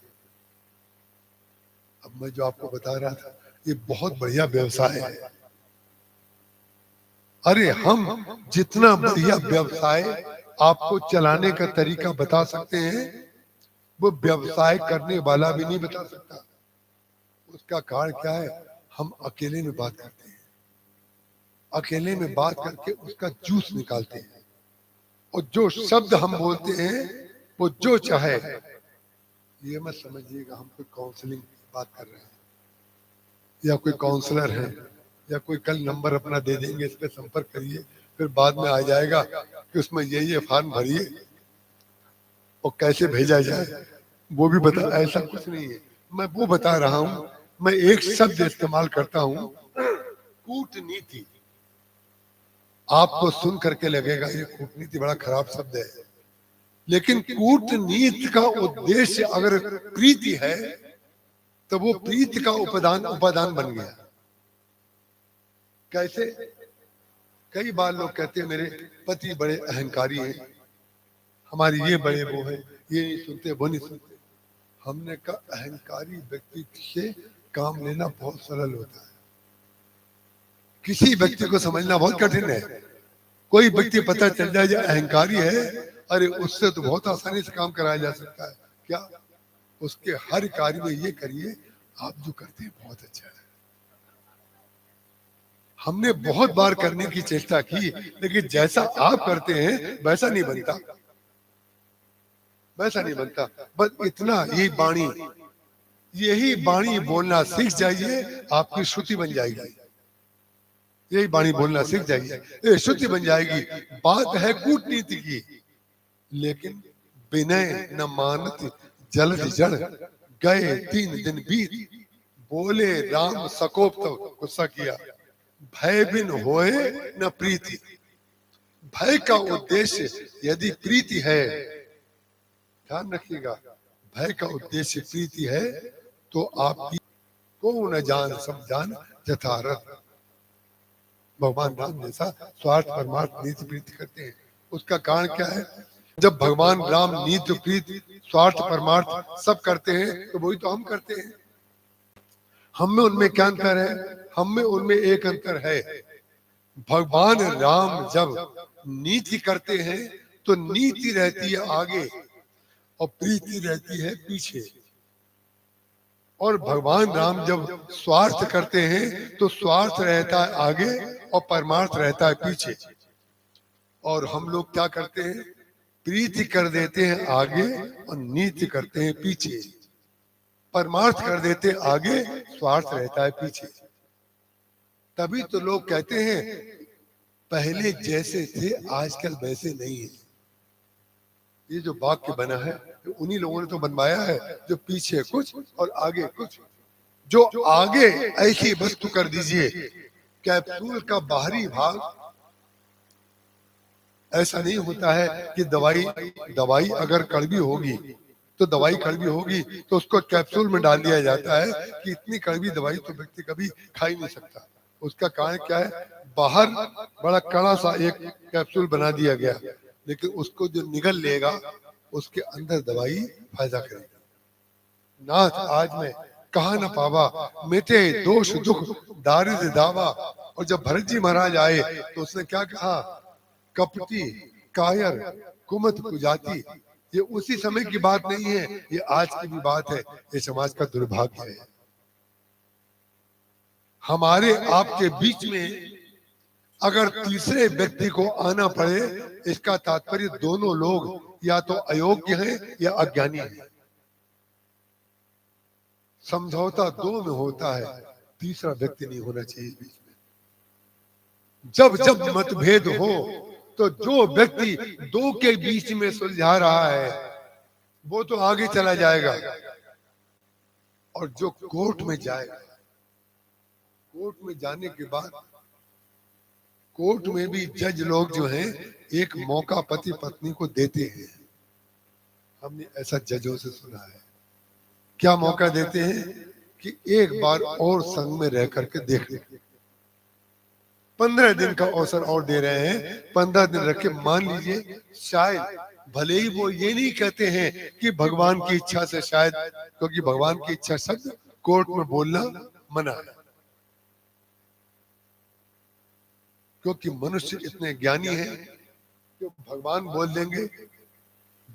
अब मैं जो आपको बता रहा था, ये बहुत बढ़िया व्यवसाय है। अरे हम जितना बढ़िया व्यवसाय आपको चलाने का तरीका बता सकते हैं, वो व्यवसाय करने वाला भी नहीं बता सकता। उसका कारण क्या है? हम अकेले में बात करते हैं, अकेले में बात करके उसका जूस निकालते हैं, और जो शब्द हम बोलते हैं वो जो चाहे। ये मत समझिएगा हम कोई काउंसलिंग की बात कर रहे हैं या कोई काउंसलर है या कोई कल नंबर अपना दे देंगे, इस पे संपर्क करिए, फिर बाद में आ जाएगा कि उसमें ये फॉर्म भरिए और कैसे भेजा जाए वो भी बता। ऐसा कुछ नहीं है। मैं वो बता रहा हूं, मैं एक शब्द इस्तेमाल करता हूं, कूटनीति। आपको सुन करके लगेगा ये कूटनीति बड़ा खराब शब्द है, लेकिन कूटनीति का उद्देश्य अगर प्रीति है तो वो प्रीति का उपादान बन गया। कैसे? कई बार लोग कहते हैं मेरे पति बड़े अहंकारी हैं, हमारी ये बड़े वो है, ये नहीं सुनते वो नहीं सुनते। हमने कहा अहंकारी व्यक्ति से काम लेना बहुत सरल होता है, किसी व्यक्ति को समझना बहुत कठिन है। कोई व्यक्ति पता चल जाए जो अहंकारी है, अरे उससे तो बहुत आसानी से काम कराया जा सकता है। क्या? उसके हर कार्य में ये करिए, आप जो करते हैं बहुत अच्छा है। हमने बहुत बार करने की चेष्टा की, लेकिन जैसा आप करते हैं वैसा नहीं बनता, वैसा नहीं बनता। बस इतना, यही बाणी बोलना सीख जाइए, आपकी श्रुति बन जाएगी। यही बाणी बोलना सीख जाइए, ये श्रुति बन जाएगी। बात है कूटनीति की, लेकिन विनय न मानत जलद जड़, गए 3 दिन बीत, बोले राम सकोप तो गुस्सा किया, भय बिन होए न प्रीति। भय का उद्देश्य यदि प्रीति है, ध्यान रखिएगा, भय का उद्देश्य प्रीति है तो आपकी को न जान सब जान यथारथ। भगवान राम जैसा स्वार्थ परमार्थ नीति प्रीति करते हैं, उसका कारण क्या है? जब भगवान राम नीति प्रीति स्वार्थ परमार्थ सब करते हैं तो वही तो हम करते हैं। हम में उनमें क्या अंतर है? हम में उनमें एक अंतर है, भगवान राम जब नीति करते हैं तो नीति रहती है आगे और प्रीति रहती है पीछे, और भगवान राम जब स्वार्थ करते हैं तो स्वार्थ रहता है आगे और परमार्थ रहता है पीछे। और हम लोग क्या करते हैं? प्रीति कर देते हैं आगे और नीति करते हैं पीछे, परमार्थ कर देते हैं आगे, स्वार्थ रहता है पीछे। तभी तो लोग कहते हैं पहले जैसे थे आजकल वैसे नहीं है। ये जो वाक्य बना है तो उन्हीं लोगों ने तो बनवाया है, जो पीछे कुछ और आगे कुछ। जो आगे ऐसी वस्तु कर दीजिए, कैप्सूल का बाहरी भाग ऐसा नहीं होता है कि दवाई अगर कड़वी होगी तो दवाई कड़वी होगी तो उसको कैप्सूल में डाल दिया जाता है कि इतनी कड़वी दवाई तो व्यक्ति कभी खा ही नहीं सकता। उसका कारण क्या है? बाहर बड़ा कड़ा सा एक कैप्सूल बना दिया गया, लेकिन उसको जो निगल लेगा उसके अंदर दवाई फायदा करेगी। नाथ आज में कहा न पावा, मिटे दोष दुख दारिद्र दावा। और जब भरत जी महाराज आए तो उसने क्या कहा? कपटी कायर कुमत कुजाती। ये उसी समय की बात नहीं है, ये आज की भी बात है। ये समाज का दुर्भाग्य है। हमारे आपके बीच में अगर तीसरे व्यक्ति को आना पड़े, इसका तात्पर्य दोनों लोग या तो अयोग्य हैं या अज्ञानी हैं। समझौता दो में होता है, तीसरा व्यक्ति नहीं होना चाहिए बीच में। जब जब मतभेद हो तो जो व्यक्ति दो के बीच में सुलझा रहा है वो तो आगे चला जाएगा, और जो कोर्ट में जाएगा, कोर्ट में जाने के बाद कोर्ट में भी जज लोग जो हैं एक मौका पति पत्नी को देते हैं। हमने ऐसा जजों से सुना है। क्या मौका देते हैं? कि एक बार और संग में रह करके देख ले। 15 दिन का अवसर और दे रहे हैं। 15 दिन रख के मान लीजिए, शायद भले ही वो ये नहीं कहते हैं कि भगवान की इच्छा से, शायद, क्योंकि भगवान की इच्छा शब्द कोर्ट में बोलना मना है, क्योंकि मनुष्य इतने ज्ञानी हैं कि भगवान बोल देंगे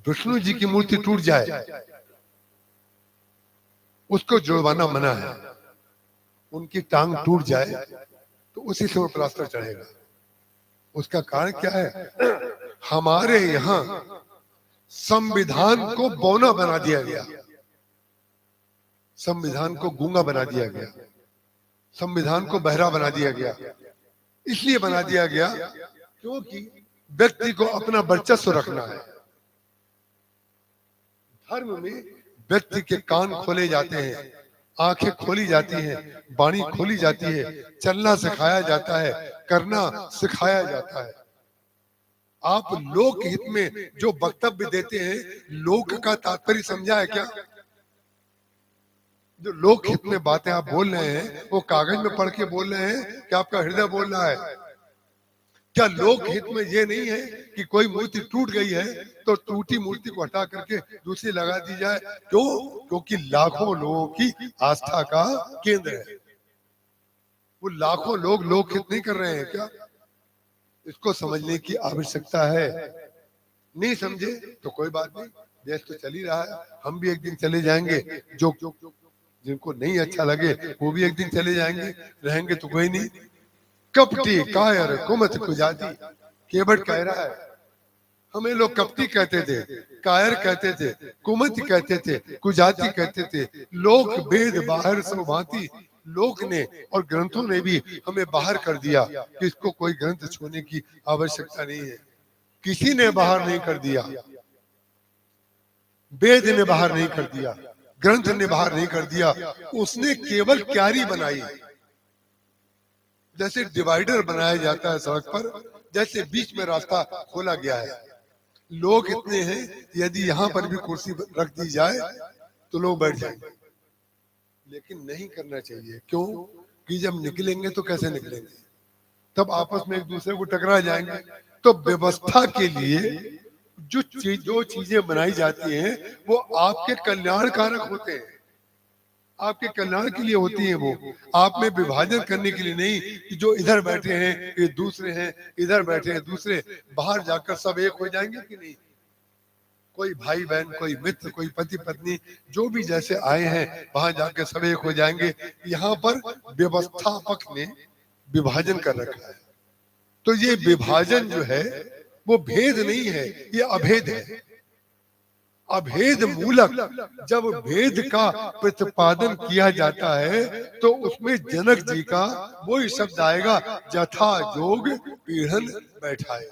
विष्णु जी की मूर्ति टूट जाए, उसको जुड़वाना मना है। उनकी टांग टूट जाए तो उसी से वो प्लास्टर चढ़ेगा। उसका कारण क्या है? हमारे यहाँ संविधान को बौना बना दिया गया, संविधान को गूंगा बना दिया गया, संविधान को बहरा बना दिया गया। इसलिए बना दिया गया क्योंकि व्यक्ति को अपना वर्चस्व रखना है। धर्म में व्यक्ति के कान खोले जाते हैं, आंखें खोली जाती हैं, वाणी खोली जाती है, चलना सिखाया जाता है, करना सिखाया जाता है। आप लोक हित में जो वक्तव्य देते हैं, लोक का तात्पर्य समझा है क्या? जो लोक हित में बातें आप बोल रहे हैं वो कागज में पढ़ के बोल रहे हैं कि आपका हृदय बोल रहा है? क्या लोक हित में ये नहीं है कि कोई मूर्ति टूट गई है तो टूटी मूर्ति को हटा करके दूसरी लगा दी जाए? क्यों? क्योंकि लाखों लोगों की आस्था का केंद्र है। वो लाखों लोग लोक हित नहीं कर रहे हैं क्या? इसको समझने की आवश्यकता है। नहीं समझे तो कोई बात नहीं, देश तो चल ही रहा है, हम भी एक दिन चले जाएंगे। जो जिनको नहीं अच्छा लगे वो भी एक दिन चले जाएंगे, रहेंगे तो कोई नहीं। कपटी कायर कुमत कुजाती, केवट कह रहा है। हमें लोग कपटी कहते थे, कायर कहते थे, कुमत कहते थे, कुजाती कहते थे। लोक भेद बाहर सो भांति, लोक ने और ग्रंथों ने भी हमें बाहर कर दिया कि इसको कोई ग्रंथ छूने की आवश्यकता नहीं है। किसी ने बाहर नहीं कर दिया, वेद ने बाहर नहीं कर दिया, ग्रंथ ने बाहर नहीं कर दिया। उसने केवल क्यारी बनाई। जैसे डिवाइडर बनाया जाता है सड़क पर, जैसे बीच में रास्ता खोला गया है। लोग इतने हैं, यदि यहाँ पर भी कुर्सी रख दी जाए तो लोग बैठ जाएंगे, लेकिन नहीं करना चाहिए। क्यों? कि जब निकलेंगे तो कैसे निकलेंगे? तब आपस में एक दूसरे को टकरा जाएंगे। तो व्यवस्था के लिए जो चीजें बनाई जाती हैं वो आपके कल्याण कारक होते हैं, आपके कल्याण के लिए होती हैं। वो आप में विभाजन करने के लिए नहीं कि जो इधर बैठे हैं ये दूसरे हैं, इधर बैठे हैं दूसरे। बाहर जाकर सब एक हो जाएंगे कि नहीं? कोई भाई बहन, कोई मित्र, कोई पति पत्नी, जो भी जैसे आए हैं वहां जाकर सब एक हो जाएंगे। यहाँ पर व्यवस्थापक ने विभाजन कर रखा है। तो ये विभाजन जो है वो भेद नहीं है, ये अभेद है। अभेद मूलक जब भेद का प्रतिपादन किया जाता है तो उसमें जनक जी का वही शब्द आएगा, जथा जोग पीढ़न बैठाए।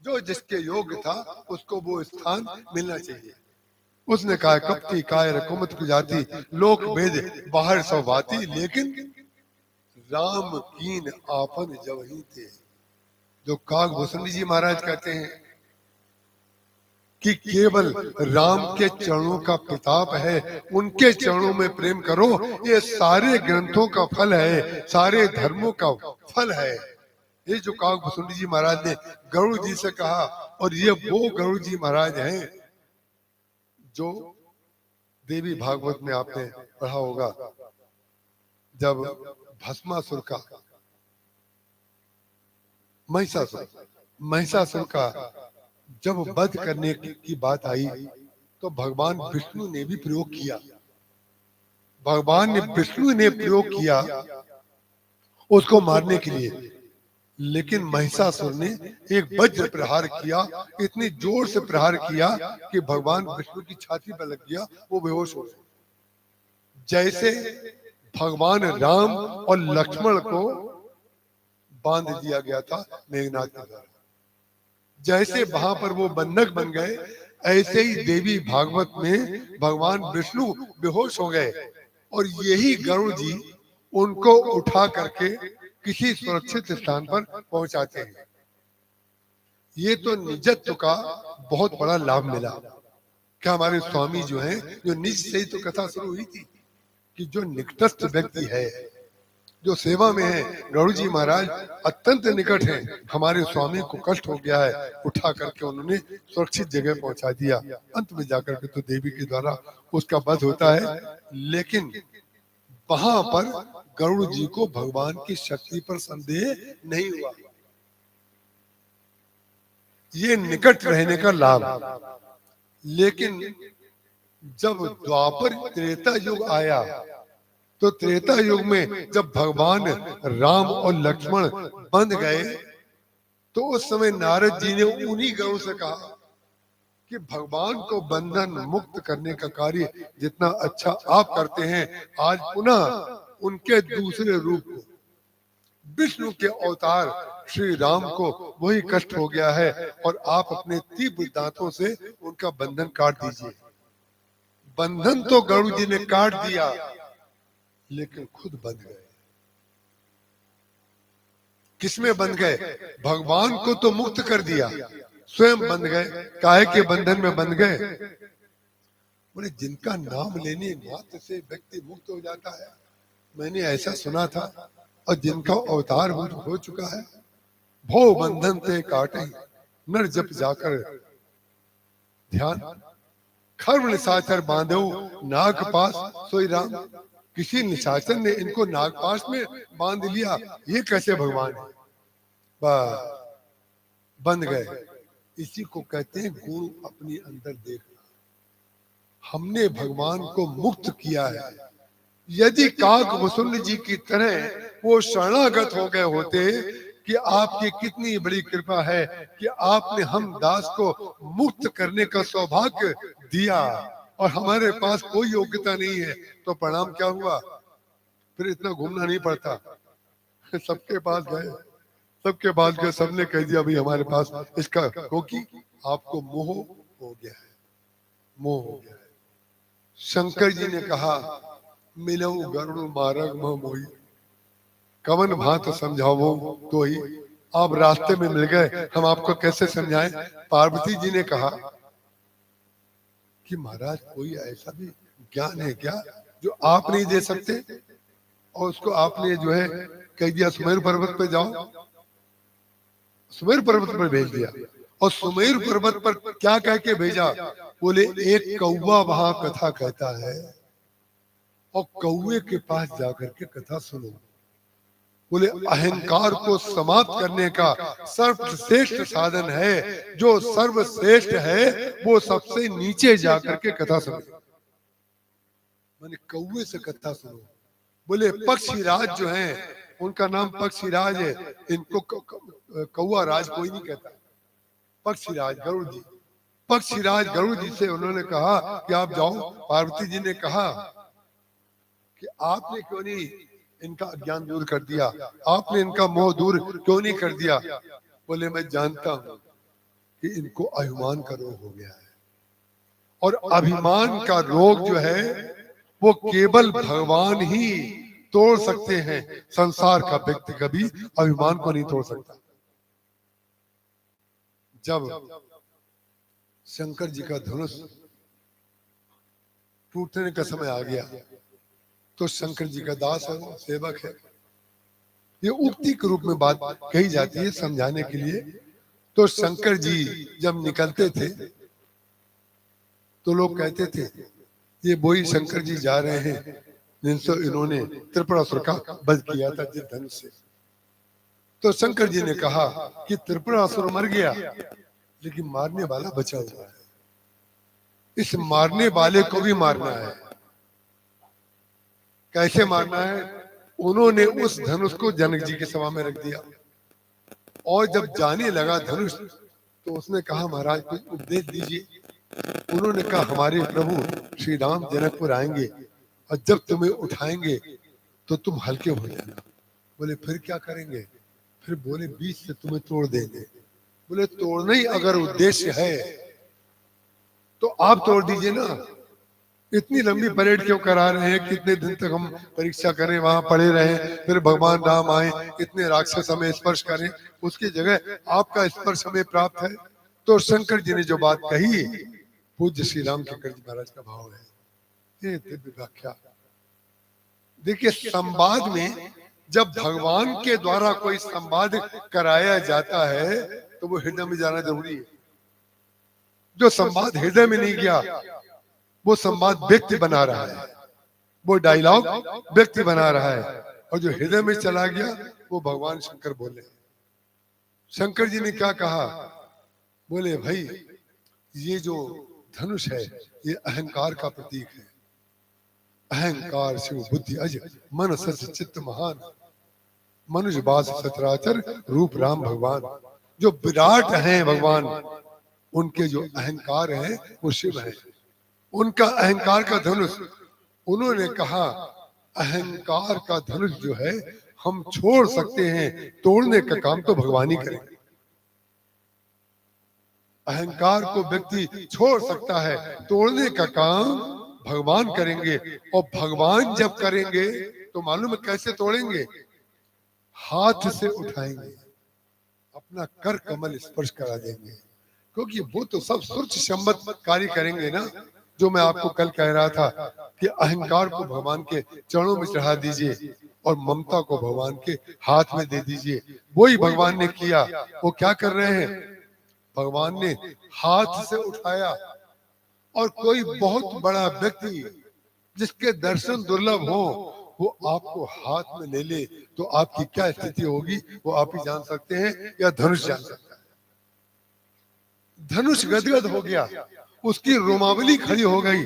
जो जिसके योग्य था उसको वो स्थान मिलना चाहिए। उसने कहा कपटी कायर कुमत की जाति, लोक भेद बाहर सब बाती, लेकिन राम कीन आपन जवही थे। जो काकभूषण जी महाराज कहते हैं कि केवल राम के चरणों का प्रताप है, उनके चरणों में प्रेम करो। ये सारे ग्रंथों का फल है, सारे धर्मों का फल है। ये जो काकभूषण जी महाराज ने गरुड़ जी से कहा, और ये वो गरुड़ जी महाराज हैं जो देवी भागवत में आपने पढ़ा होगा। जब भस्मासुर का महिषासुर का जब वध करने की बात आई तो भगवान विष्णु ने भी प्रयोग किया। भगवान विष्णु ने प्रयोग किया उसको मारने के लिए, लेकिन महिषासुर ने एक वज्र प्रहार किया, इतनी जोर से प्रहार किया कि भगवान विष्णु की छाती पर लग गया, वो बेहोश हो गए। जैसे भगवान राम और लक्ष्मण को बांध दिया गया था मेघनाथ के द्वारा, जैसे वहां पर वो बंधक बन गए, ऐसे ही देवी भागवत में भगवान विष्णु बेहोश हो गए और यही गरुड़ जी उनको उठा करके किसी सुरक्षित स्थान पर पहुंचाते हैं। ये तो निजत्व का बहुत बड़ा लाभ मिला। क्या हमारे स्वामी जो हैं, जो निज से ही तो कथा शुरू हुई थी कि जो निकटस्थ व्यक्ति है, जो सेवा में है, गरुड़ जी महाराज अत्यंत निकट हैं। हमारे स्वामी को कष्ट हो गया है, उठा करके उन्होंने सुरक्षित जगह पहुंचा दिया। अंत में जाकर के तो देवी के द्वारा उसका वध होता है, लेकिन वहां पर गरुड़ जी को भगवान की शक्ति पर संदेह नहीं हुआ। ये निकट रहने का लाभ। लेकिन जब द्वापर त्रेता युग आया तो त्रेता युग में जब भगवान राम और लक्ष्मण बंध गए तो उस समय नारद जी ने उन्हीं गरुड़ से कहा कि भगवान को बंधन मुक्त करने का कार्य जितना अच्छा आप करते हैं, आज पुनः उनके दूसरे रूप को, विष्णु के अवतार श्री राम को वही कष्ट हो गया है और आप अपने तीव्र दांतों से उनका बंधन काट दीजिए। बंधन तो गरुड़ जी ने काट दिया, लेकिन खुद बंध गए। किसमें बंध गए? भगवान को तो मुक्त कर दिया, स्वयं बंध गए। काहे के बंधन में बंध गए? बोले जिनका नाम लेने मात्र से व्यक्ति मुक्त हो जाता है, मैंने ऐसा सुना था, और जिनका अवतार हो चुका है भव बंधन ते काटे नर जप जाकर ध्यान, खर्व निशाचर बांधो नाग पास सोई राम। किसी निशाचर ने इनको नाग पास में बांध लिया, ये कैसे भगवान है? बस बंध गए। इसी को कहते हैं गुरु अपने अंदर देखना। हमने भगवान को मुक्त किया है। यदि काक वसुंध जी की तरह वो शरणागत हो गए होते कि आपकी कितनी बड़ी कृपा है कि आपने हम दास को मुक्त करने का सौभाग्य दिया और हमारे पास कोई योग्यता नहीं है, तो परिणाम क्या हुआ? फिर इतना घूमना नहीं पड़ता। सबके पास गए, सबके पास गए, सबने कह दिया भाई हमारे पास इसका, क्योंकि आपको मोह हो गया है, मोह हो गया है। शंकर जी ने कहा मिलऊ गरुड़ मार्ग मह मोही, कवन भांत समझावो तो ही। आप रास्ते में मिल गए, हम आपको कैसे समझाएं? पार्वती जी ने कहा कि महाराज कोई ऐसा भी ज्ञान है क्या जो आप नहीं दे सकते? और उसको आपने जो है कह दिया सुमेरु पर्वत पे जाओ, सुमेरु पर्वत पर भेज दिया। और सुमेरु पर्वत पर क्या कह के भेजा? बोले एक कौवा वहां कथा कहता है और कौवे के पास जाकर के कथा सुनो। बोले अहंकार को समाप्त करने का सर्वश्रेष्ठ साधन है, जो सर्वश्रेष्ठ है वो सबसे नीचे जाकर के कथा सुनो। माने कौवे से कथा सुनो। बोले पक्षीराज जो हैं उनका नाम पक्षीराज है, इनको कौवा राज कोई नहीं कहता। पक्षीराज गरुड़ जी, पक्षीराज गरुड़ जी से उन्होंने कहा कि आप जाओ। पार्वती जी ने कहा कि आपने क्यों नहीं इनका अज्ञान दूर कर दिया, आपने इनका मोह दूर क्यों नहीं कर दिया? बोले मैं जानता हूं कि इनको अभिमान का रोग हो गया है, और अभिमान का रोग जो है वो केवल भगवान ही तोड़ सकते हैं। संसार का व्यक्ति कभी अभिमान को नहीं तोड़ सकता। जब शंकर जी का धनुष टूटने का समय आ गया तो शंकर जी का दास है, वो सेवक है। ये उक्ति के रूप में बात कही जाती है समझाने के लिए। तो शंकर जी जब निकलते थे तो लोग कहते थे ये वही शंकर जी जा रहे हैं जिनसे इन्होंने त्रिपुरासुर का वध किया था जिस धनुष से। तो शंकर जी ने कहा कि त्रिपुरासुर मर गया लेकिन मारने वाला बचा हुआ है, इस मारने वाले को भी मारना है। कैसे मारना है? उन्होंने उस धनुष को जनक जी के सभा में रख दिया और जब जाने लगा धनुष तो उसने कहा महाराज कुछ उपदेश दीजिए। उन्होंने कहा हमारे प्रभु श्री राम जनकपुर आएंगे और जब तुम्हें उठाएंगे तो तुम हल्के हो जाना। बोले फिर क्या करेंगे? फिर बोले बीच से तुम्हें तोड़ देंगे। बोले तोड़ना ही अगर उद्देश्य है तो आप तोड़ दीजिए ना, इतनी लंबी परेड क्यों करा रहे हैं? कितने दिन तक हम परीक्षा करें, वहां पड़े रहें, फिर भगवान राम आए, इतने राक्षस हमें स्पर्श करें, उसकी जगह आपका स्पर्श हमें प्राप्त है। तो शंकर जी ने जो बात कही, पूज्य श्री राम शंकर जी महाराज का भाव है, ये दिव्य व्याख्या। देखिए संवाद में जब भगवान के द्वारा कोई संवाद कराया जाता है तो वो हृदय में जाना जरूरी है। जो संवाद हृदय में नहीं गया वो संवाद व्यक्ति बना रहा है, वो डायलॉग व्यक्ति बना रहा है, और जो हृदय में चला गया वो भगवान शंकर बोले। शंकर जी ने क्या कहा? बोले भाई ये जो धनुष है ये अहंकार का प्रतीक है। अहंकार शिव बुद्धि अज मन सच चित्त महान, मनुष्य बास सचराचर रूप राम भगवान। जो विराट हैं भगवान, उनके जो अहंकार है वो शिव है। उनका अहंकार का धनुष, उन्होंने कहा अहंकार का धनुष जो है हम छोड़ सकते हैं, तोड़ने का काम तो भगवान ही करेंगे। अहंकार को व्यक्ति छोड़ सकता है, तोड़ने का काम भगवान करेंगे। और भगवान जब करेंगे तो मालूम है कैसे तोड़ेंगे? हाथ से उठाएंगे, अपना कर कमल स्पर्श करा देंगे, क्योंकि वो तो सब सूर्य संबत कार्य करेंगे ना। जो मैं आपको कल कह रहा था कि अहंकार को भगवान के चरणों में चढ़ा दीजिए, और ममता को भगवान के हाथ में दे दीजिए। वही भगवान ने किया। वो क्या कर रहे हैं? भगवान ने हाथ से उठाया और कोई बहुत बड़ा व्यक्ति जिसके दर्शन दुर्लभ हो वो आपको हाथ में ले ले तो आपकी क्या स्थिति होगी वो आप ही जान सकते हैं या धनुष जान सकता है। धनुष गदगद हो गया, उसकी रोमावली खड़ी हो गई।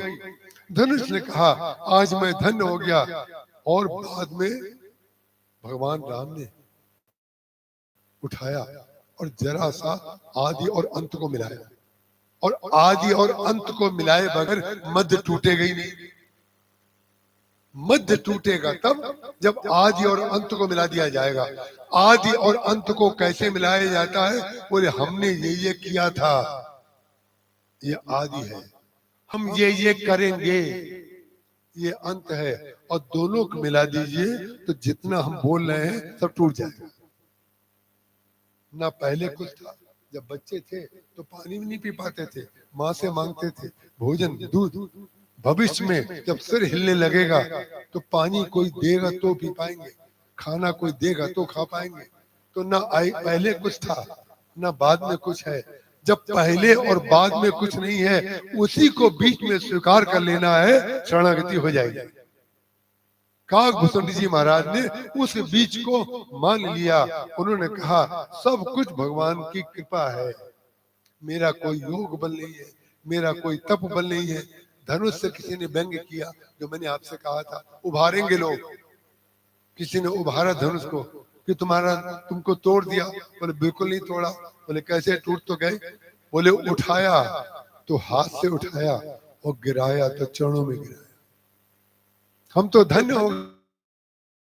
धनुष ने कहा आज मैं धन्य हो गया। और बाद में भगवान राम ने उठाया और जरा सा आदि और अंत को मिलाया, और आदि और अंत को मिलाए बगैर मध्य टूटेगा ही नहीं। मध्य टूटेगा तब जब आदि और अंत को मिला दिया जाएगा। आदि और अंत को कैसे मिलाया जाता है? बोले हमने ये किया था, ये आदि है, हम ये करेंगे, ये अंत है, और दोनों को मिला दीजिए तो जितना हम बोल रहे हैं सब टूट जाएगा। ना पहले कुछ था, जब बच्चे थे तो पानी भी नहीं पी पाते थे, माँ से मांगते थे भोजन दूध। भविष्य में जब सिर हिलने लगेगा तो पानी कोई देगा तो पी पाएंगे, खाना कोई देगा तो खा पाएंगे। तो ना पहले कुछ था ना बाद में कुछ है। जब पहले और बाद में कुछ नहीं है उसी को बीच में स्वीकार कर लेना है, शरणागति हो जाएगी। काकभूषण जी महाराज ने उस बीच को मान लिया। उन्होंने कहा सब कुछ भगवान की कृपा है, मेरा कोई योग बल नहीं है, मेरा कोई तप बल नहीं है। धनुष से किसी ने व्यंग्य किया, जो मैंने आपसे कहा था उभारेंगे लोग। किसी ने उभारा धनुष को कि तुमको तोड़ दिया। बोले बिल्कुल नहीं तोड़ा। बोले कैसे? टूट तो गए। बोले उठाया तो हाथ से उठाया और गिराया तो चरणों में गिराया। हम तो धन्य हो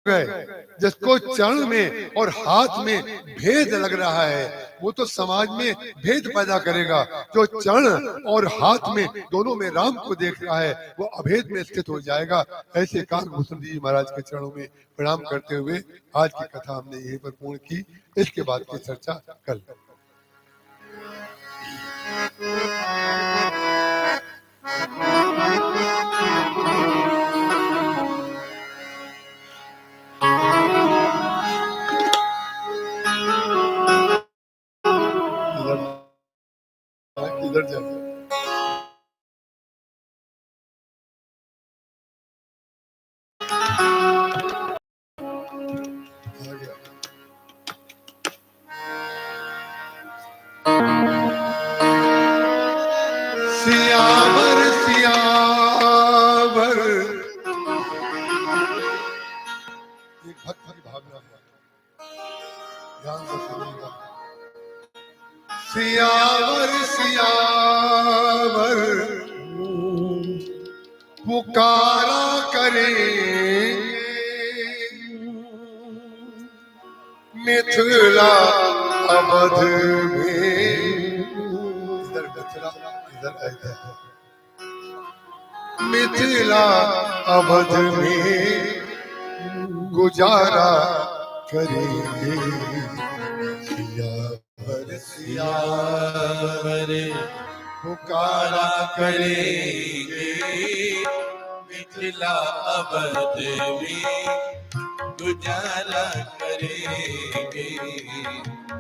गए जिसको चरण में और हाथ में भेद लग रहा है। वो तो समाज में भेद पैदा करेगा। जो चरण और हाथ में दोनों में राम को देख रहा है वो अभेद में स्थित हो जाएगा। ऐसे काकभूषण जी महाराज के चरणों में प्रणाम करते हुए आज की कथा हमने यहीं पर पूर्ण की। इसके बाद की चर्चा कल। इधर जाओ। सियावर सियावर एक भक्त की भावना है, ध्यान से सुनिएगा। सियावर सियावर पुकारा करेंगे मिथिला अवध में। इधर मिथिला, इधर इधर मिथिला अवध में गुजारा करेंगे। सियावर सियावर पुकारा करेंगे मिथिला अवध में गुजारा करेंगे।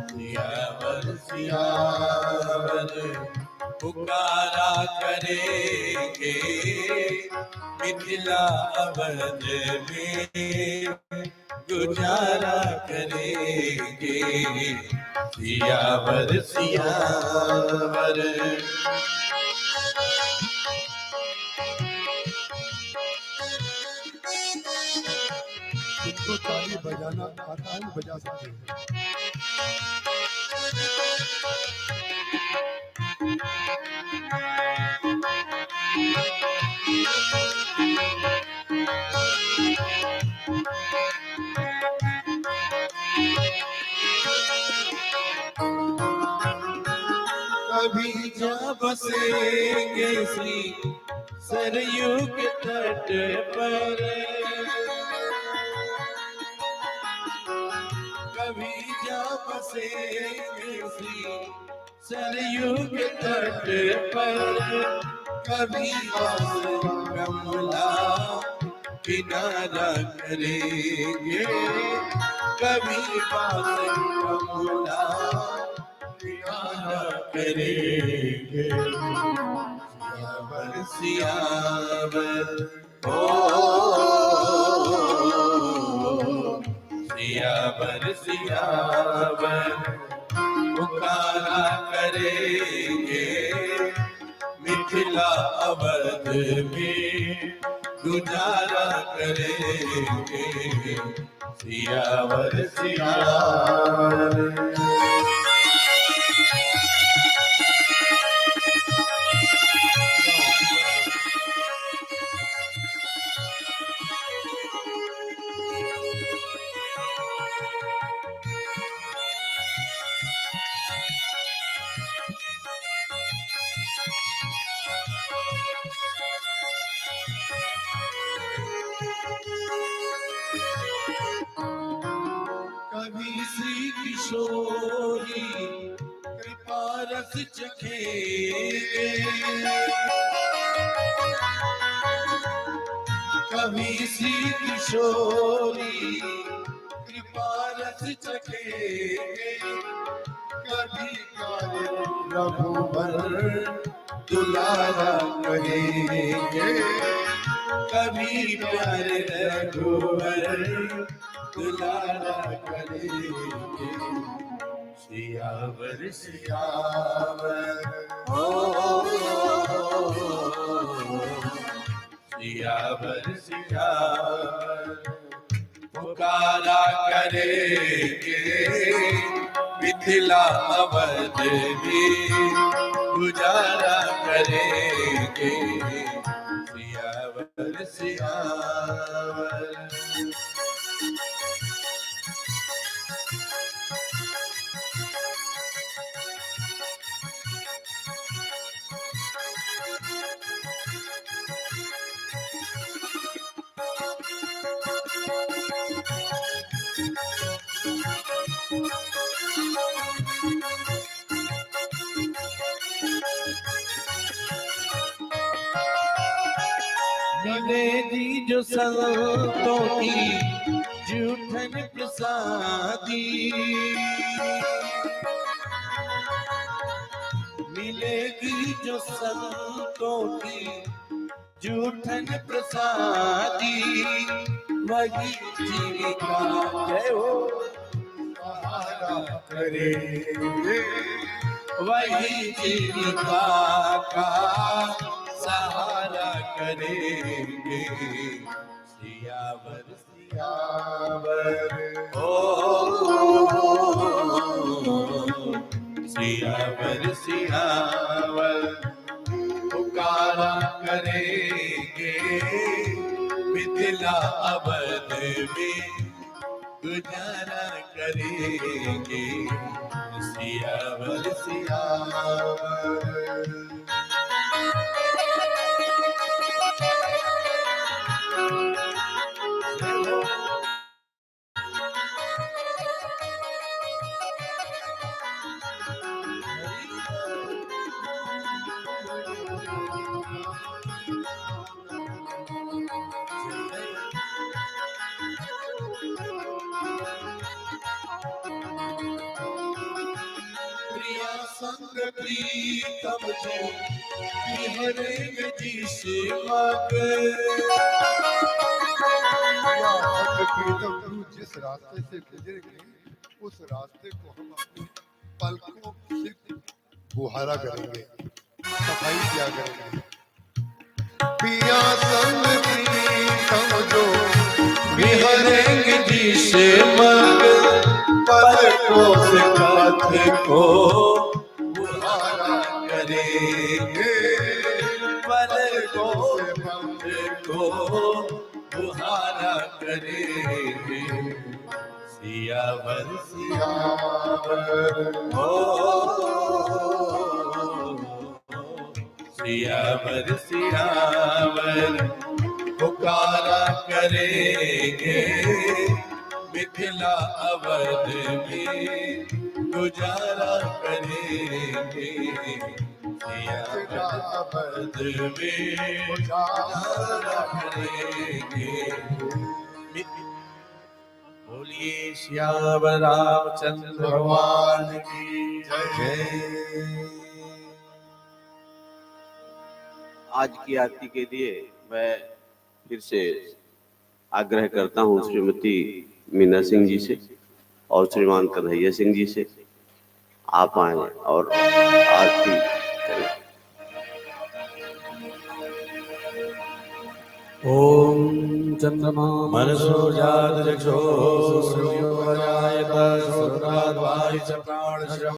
सियावर सियावर पुकारा करेंगे मिथिला अवध में गुजारा करेंगे। सियावर सियावर जिसको ताली बजाना आता है बजा सकते हैं। कभी जा बसेंगे श्री सरयू के तट पर, कभी जा बसेंगे श्री सरयू के तट पर, कभी बस कमला किनारा करेंगे, कभी पास कमला किनारा करेंगे। सियावर सियावर ओ सियावर सियावर पुकारा करेंगे, मिथिला अवध में गुजारा करेंगे। सियावर सियावर कभी श्री किशोरी कृपा रस चखेंगे, कभी श्री किशोरी कृपा रस चखेंगे, कभी काले रघुवर दुलारा करेंगे, कभी प्यारे रघुवर दुलारा करेंगे। सियावर सियावर ओ सियावर सियावर पुकारा करेंगे, मिथिला अवध में गुजारा करेंगे। सियावर सियावर मिलेगी जो संतों की जूठन प्रसादी, मिलेगी जो संतों की जूठन प्रसादी, वही जीविका जय हो सहारा करेंगे, वही जीविका का सहारा करेंगे। सियावर सियावर ओ सियावर सियावर पुकारा करेंगे, मिथिला अवध में गुजारा करेंगे। सियावर सियावर संग प्रीतम जो बिहरेंगे जिसे मगे, प्रीतम तू जिस रास्ते से गुजरेंगे उस रास्ते को हम अपनी पलकों से बुहारा करेंगे, सफाई किया करेंगे। पिया संग प्रीतम जो बिहरेंगे जिसे मगे, पलकों से पथ को बुहारा करेंगे, पलकों से पथ को बुहारा करेंगे। सियावर सियावर ओ सियावर सियावर पुकारा करेंगे, मिथिला अवध में गुजारा करेंगे। भद्र में रख लेंगे। बोलिए श्याम रामचंद्र भगवान की जय। आज की आरती के लिए मैं फिर से आग्रह करता हूँ श्रीमती मीना सिंह जी से और श्रीमान कन्हैया सिंह जी से, आप आए और आरती करें। ओम चंद्रमा मनसो जात चक्षो सूर्यो जायत सुरनाद वायुच प्राण